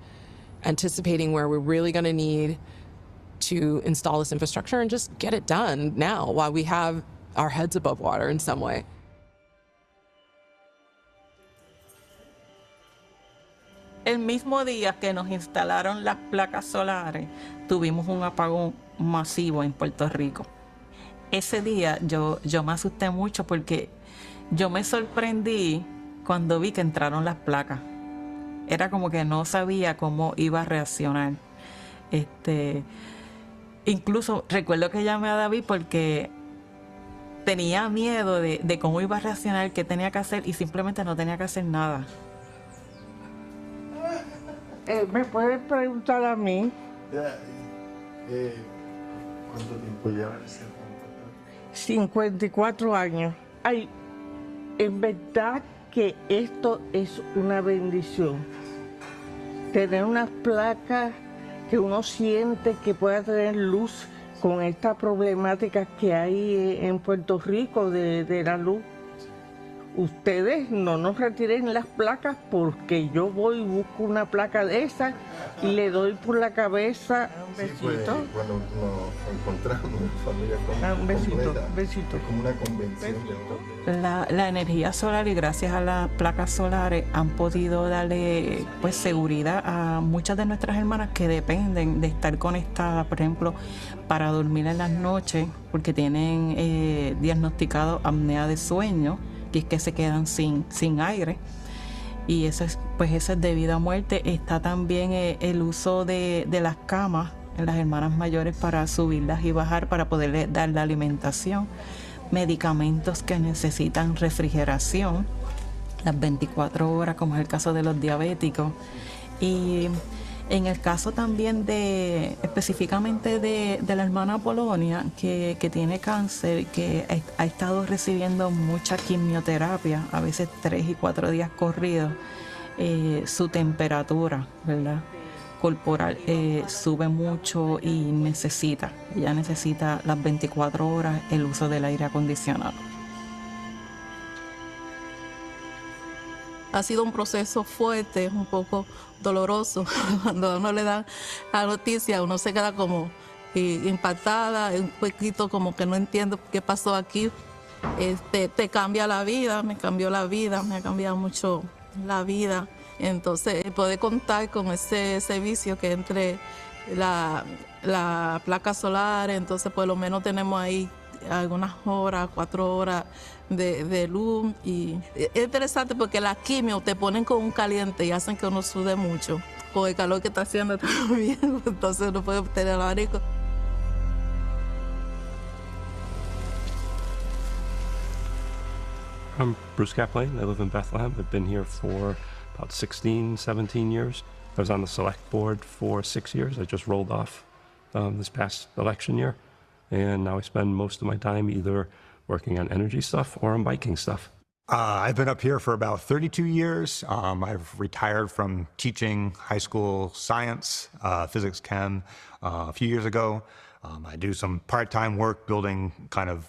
anticipating where we're really going to need to install this infrastructure and just get it done now while we have our heads above water in some way. El mismo día que nos instalaron las placas solares, tuvimos un apagón masivo en Puerto Rico. Ese día yo me asusté mucho porque yo me sorprendí cuando vi que entraron las placas. Era como que no sabía cómo iba a reaccionar. Incluso recuerdo que llamé a David porque tenía miedo de cómo iba a reaccionar, qué tenía que hacer, y simplemente no tenía que hacer nada. ¿Me puedes preguntar a mí? ¿Cuánto tiempo lleva ese 54 años. Ay, en verdad que esto es una bendición. Tener unas placas que uno siente que pueda tener luz con esta problemática que hay en Puerto Rico de la luz. Ustedes no nos retiren las placas porque yo voy y busco una placa de esas y le doy por la cabeza. Un besito. Cuando nos encontramos, familia Un besito, completa, besito. como una convención de todo. La energía solar, y gracias a las placas solares han podido darle pues seguridad a muchas de nuestras hermanas que dependen de estar conectadas, por ejemplo, para dormir en las noches, porque tienen diagnosticado apnea de sueño, que es que se quedan sin aire, y eso es debido a muerte. Está también el uso de las camas en las hermanas mayores para subirlas y bajar, para poderles dar la alimentación, medicamentos que necesitan refrigeración las 24 horas, como es el caso de los diabéticos. Y en el caso también específicamente de la hermana Polonia, que tiene cáncer, que ha estado recibiendo mucha quimioterapia, a veces 3 y 4 días corridos, su temperatura, ¿verdad?, corporal sube mucho y ella necesita las 24 horas el uso del aire acondicionado. Ha sido un proceso fuerte, un poco doloroso. Cuando a uno le dan la noticia, uno se queda como impactada, un poquito como que no entiendo qué pasó aquí. Te cambia la vida, me cambió la vida, me ha cambiado mucho la vida. Entonces, poder contar con ese servicio que entre la placa solar, entonces por lo menos tenemos ahí algunas horas, 4 horas de luz. Y es interesante porque la quimio te ponen con un caliente y hacen que uno sude mucho. Con el calor que está haciendo también, entonces uno puede tener el abanico. I'm Bruce Kaplan. I live in Bethlehem. I've been here for about 16, 17 years. I was on the select board for 6 years. I just rolled off this past election year. And now I spend most of my time either working on energy stuff or on biking stuff. I've been up here for about 32 years. I've retired from teaching high school science, physics, chem, a few years ago. I do some part-time work building kind of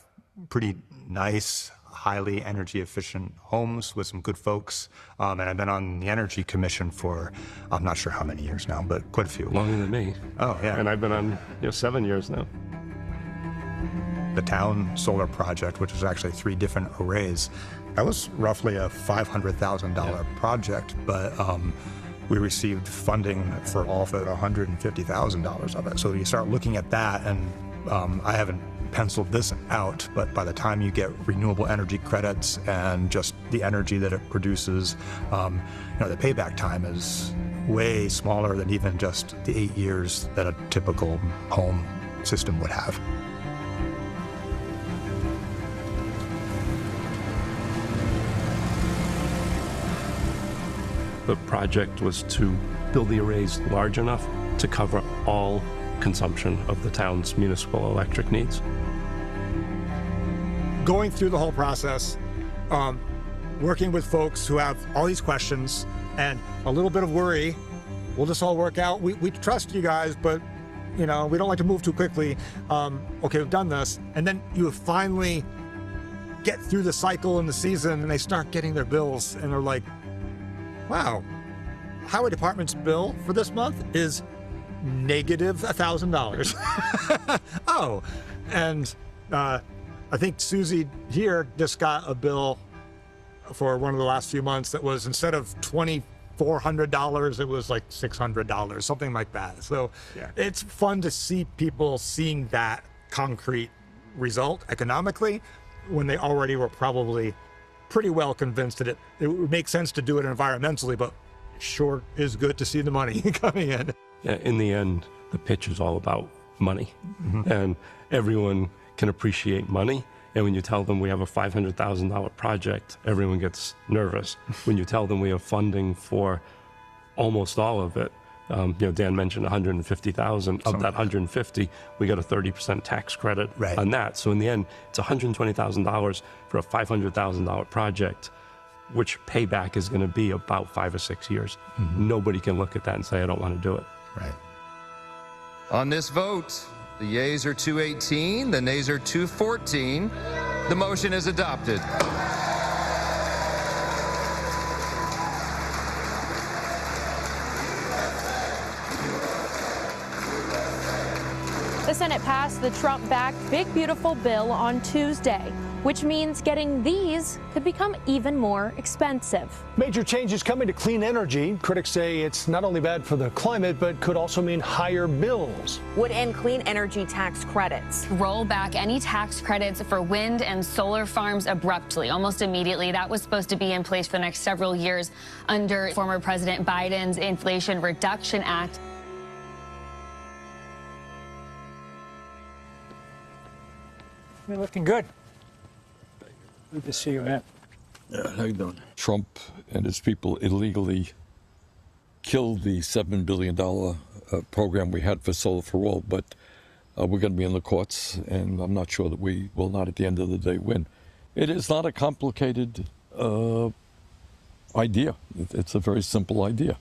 pretty nice, highly energy efficient homes with some good folks. And I've been on the Energy Commission for, I'm not sure how many years now, but quite a few. Longer than me. Oh, yeah. And I've been on 7 years now. The town solar project, which is actually 3 different arrays, that was roughly a $500,000 project, but we received funding for all of it, $150,000 of it. So you start looking at that, and I haven't penciled this out, but by the time you get renewable energy credits and just the energy that it produces, the payback time is way smaller than even just the 8 years that a typical home system would have. The project was to build the arrays large enough to cover all consumption of the town's municipal electric needs. Going through the whole process, working with folks who have all these questions and a little bit of worry, will this all work out? We trust you guys, but we don't like to move too quickly. Okay, we've done this. And then you finally get through the cycle and the season, and they start getting their bills, and they're like, wow, highway department's bill for this month is negative $1,000. Oh, and I think Susie here just got a bill for one of the last few months that was, instead of $2,400, it was like $600, something like that. So it's fun to see people seeing that concrete result economically when they already were probably pretty well convinced that it would make sense to do it environmentally, but it sure is good to see the money coming in. Yeah, in the end, the pitch is all about money. And everyone can appreciate money. And when you tell them we have a $500,000 project, everyone gets nervous. When you tell them we have funding for almost all of it, Dan mentioned 150,000. Of that 150, we got a 30% tax credit on that. So in the end, it's $120,000 for a $500,000 project, which payback is going to be about 5 or 6 years. Nobody can look at that and say, I don't want to do it. Right. On this vote, the yeas are 218, the nays are 214. The motion is adopted. The Senate passed the Trump-backed Big Beautiful Bill on Tuesday, which means getting these could become even more expensive. Major changes coming to clean energy. Critics say it's not only bad for the climate, but could also mean higher bills. Would end clean energy tax credits. Roll back any tax credits for wind and solar farms abruptly, almost immediately. That was supposed to be in place for the next several years under former President Biden's Inflation Reduction Act. You're looking good. Good to see you, man. How you doing? Trump and his people illegally killed the $7 billion program we had for Solar for All, but we're going to be in the courts, and I'm not sure that we will not, at the end of the day, win. It is not a complicated idea. It's a very simple idea.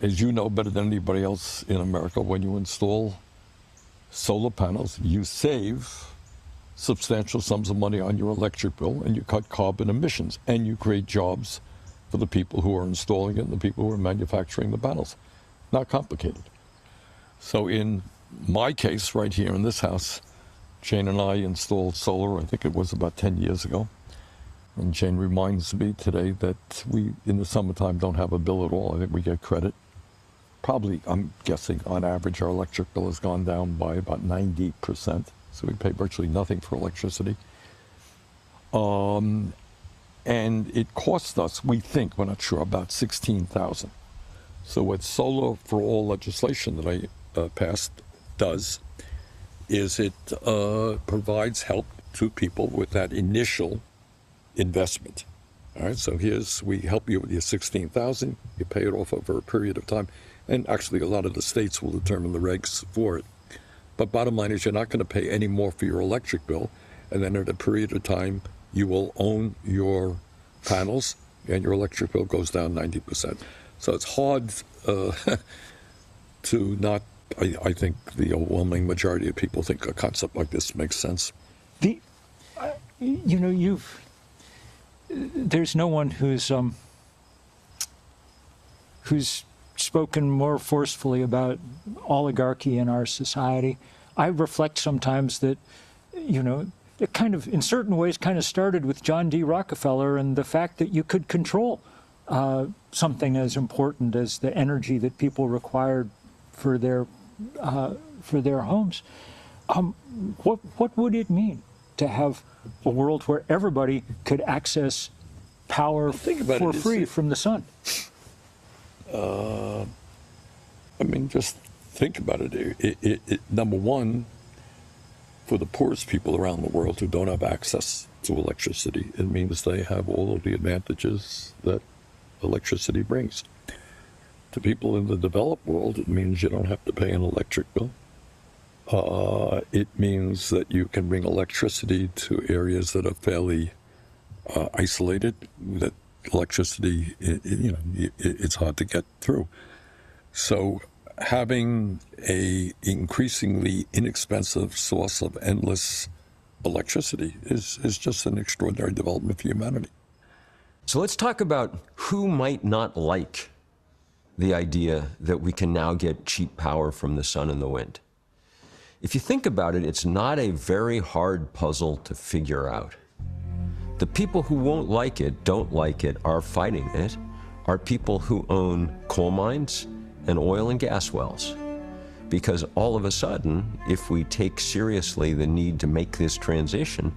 As you know better than anybody else in America, when you install solar panels, you save substantial sums of money on your electric bill, and you cut carbon emissions, and you create jobs for the people who are installing it and the people who are manufacturing the panels. Not complicated. So in my case, right here in this house, Jane and I installed solar, I think it was about 10 years ago. And Jane reminds me today that we, in the summertime, don't have a bill at all. I think we get credit. Probably, I'm guessing, on average, our electric bill has gone down by about 90%. So we pay virtually nothing for electricity. And it cost us, we think, we're not sure, about $16,000. So what Solar for All legislation that I passed does is it provides help to people with that initial investment. All right, so we help you with your $16,000, you pay it off over a period of time, and actually a lot of the states will determine the regs for it. But bottom line is you're not going to pay any more for your electric bill, and then at a period of time you will own your panels and your electric bill goes down 90%. So it's hard to not, I think the overwhelming majority of people think a concept like this makes sense. There's no one who's spoken more forcefully about oligarchy in our society. I reflect sometimes that, it kind of, in certain ways, kind of started with John D. Rockefeller and the fact that you could control something as important as the energy that people required for their homes. What would it mean to have a world where everybody could access power for free from the sun? Just think about it. Number one, for the poorest people around the world who don't have access to electricity, it means they have all of the advantages that electricity brings. To people in the developed world, it means you don't have to pay an electric bill. It means that you can bring electricity to areas that are fairly isolated, that electricity, it's hard to get through. So having a increasingly inexpensive source of endless electricity is just an extraordinary development for humanity. So let's talk about who might not like the idea that we can now get cheap power from the sun and the wind. If you think about it, it's not a very hard puzzle to figure out. The people who won't like it, don't like it, are fighting it, are people who own coal mines and oil and gas wells. Because all of a sudden, if we take seriously the need to make this transition,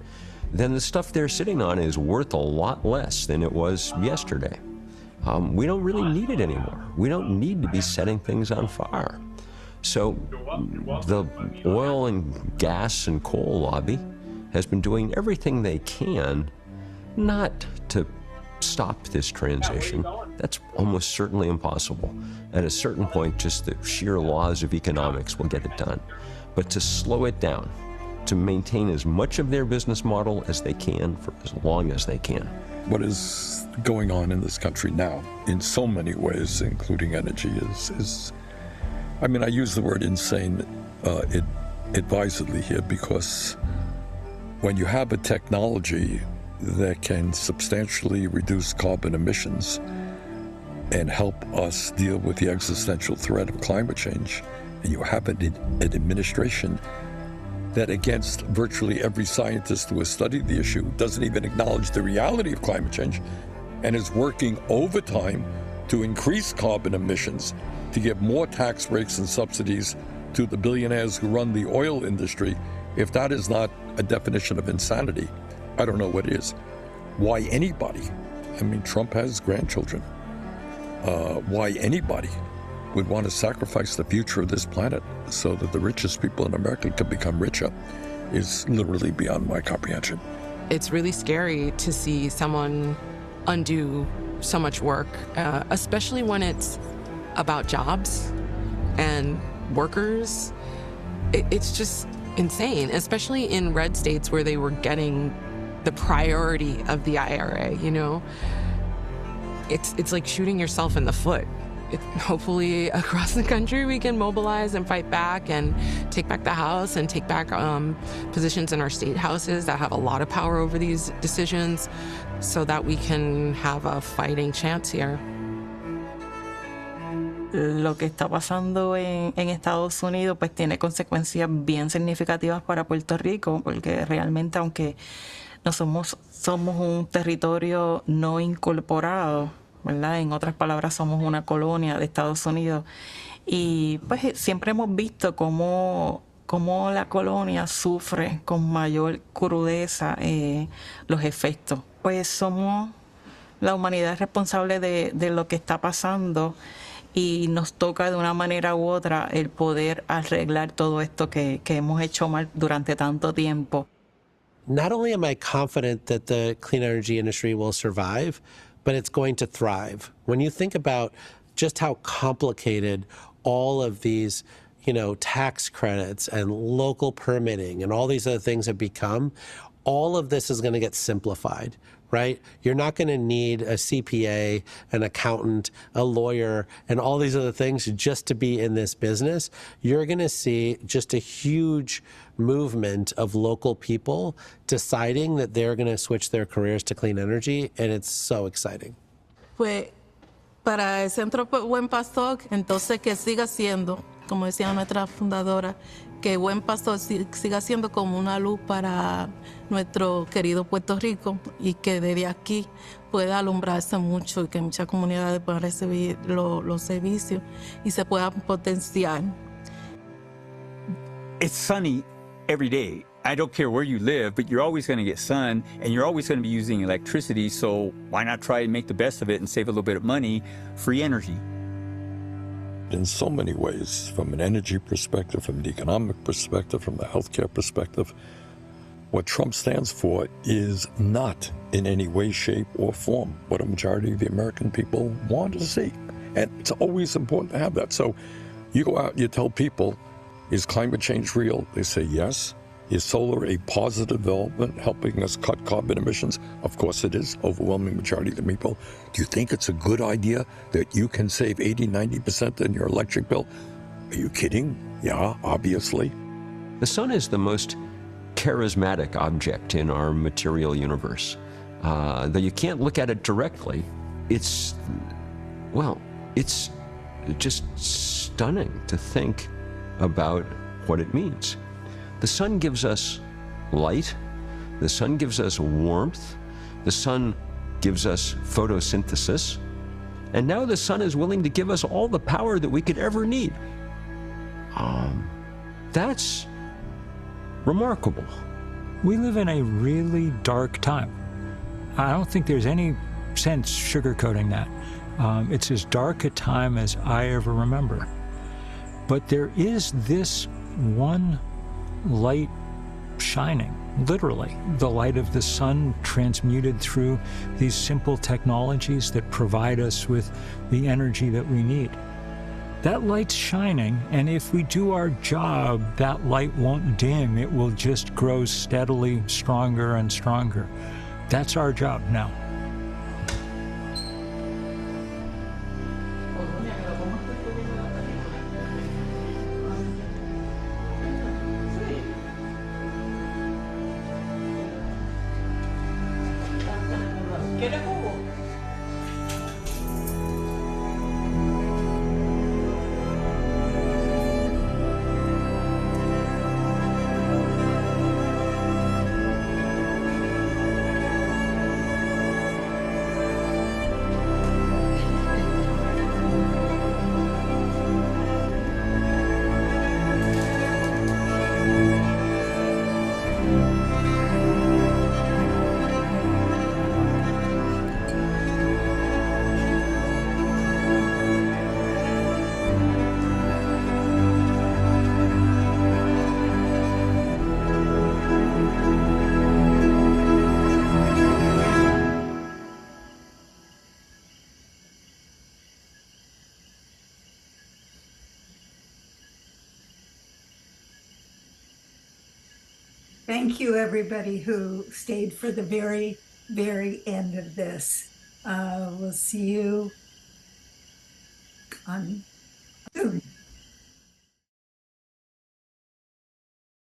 then the stuff they're sitting on is worth a lot less than it was yesterday. We don't really need it anymore. We don't need to be setting things on fire. So the oil and gas and coal lobby has been doing everything they can not to stop this transition. That's almost certainly impossible. At a certain point, just the sheer laws of economics will get it done. But to slow it down, to maintain as much of their business model as they can for as long as they can. What is going on in this country now, in so many ways, including energy, is I mean, I use the word insane advisedly here, because when you have a technology that can substantially reduce carbon emissions and help us deal with the existential threat of climate change, and you have an administration that, against virtually every scientist who has studied the issue, doesn't even acknowledge the reality of climate change and is working overtime to increase carbon emissions, to give more tax breaks and subsidies to the billionaires who run the oil industry. If that is not a definition of insanity, I don't know what is. Why anybody, I mean, Trump has grandchildren, why anybody would want to sacrifice the future of this planet so that the richest people in America can become richer is literally beyond my comprehension. It's really scary to see someone undo so much work, especially when it's about jobs and workers. It's just insane, especially in red states where they were getting the priority of the IRA, you know? It's like shooting yourself in the foot. Hopefully across the country we can mobilize and fight back and take back the House and take back positions in our state houses that have a lot of power over these decisions so that we can have a fighting chance here. Lo que está pasando en Estados Unidos pues tiene consecuencias bien significativas para Puerto Rico, porque realmente, aunque no somos un territorio no incorporado, ¿verdad? En otras palabras, somos una colonia de Estados Unidos, y pues siempre hemos visto cómo la colonia sufre con mayor crudeza los efectos. Pues somos la humanidad responsable de lo que está pasando, y nos toca de una manera u otra el poder arreglar todo esto que hemos hecho mal durante tanto tiempo. Not only am I confident that the clean energy industry will survive, but it's going to thrive. When you think about just how complicated all of these, tax credits and local permitting and all these other things have become, all of this is going to get simplified, right? You're not going to need a CPA, an accountant, a lawyer, and all these other things just to be in this business. You're going to see just a huge movement of local people deciding that they're going to switch their careers to clean energy, and it's so exciting. Pues para el Centro Buen Pastor, entonces que siga siendo, como decía nuestra fundadora, que Buen Pastor siga siendo como una luz para nuestro querido Puerto Rico, y que desde aquí pueda alumbrarse mucho y que muchas comunidades puedan recibir los servicios y se puedan potenciar. It's sunny every day. I don't care where you live, but you're always going to get sun, and you're always going to be using electricity, so why not try and make the best of it and save a little bit of money? Free energy. In so many ways, from an energy perspective, from an economic perspective, from a healthcare perspective, what Trump stands for is not in any way, shape, or form what a majority of the American people want to see. And it's always important to have that. So you go out and you tell people, is climate change real? They say yes. Is solar a positive development helping us cut carbon emissions? Of course it is, overwhelming majority of the people. Do you think it's a good idea that you can save 80-90% in your electric bill? Are you kidding? Yeah, obviously. The sun is the most charismatic object in our material universe. Though you can't look at it directly, it's just stunning to think about what it means. The sun gives us light, the sun gives us warmth, the sun gives us photosynthesis, and now the sun is willing to give us all the power that we could ever need. That's remarkable. We live in a really dark time. I don't think there's any sense sugarcoating that. It's as dark a time as I ever remember. But there is this one light shining, literally, the light of the sun transmuted through these simple technologies that provide us with the energy that we need. That light's shining, and if we do our job, that light won't dim. It will just grow steadily stronger and stronger. That's our job now. Thank you, everybody who stayed for the very, very end of this. We'll see you on soon.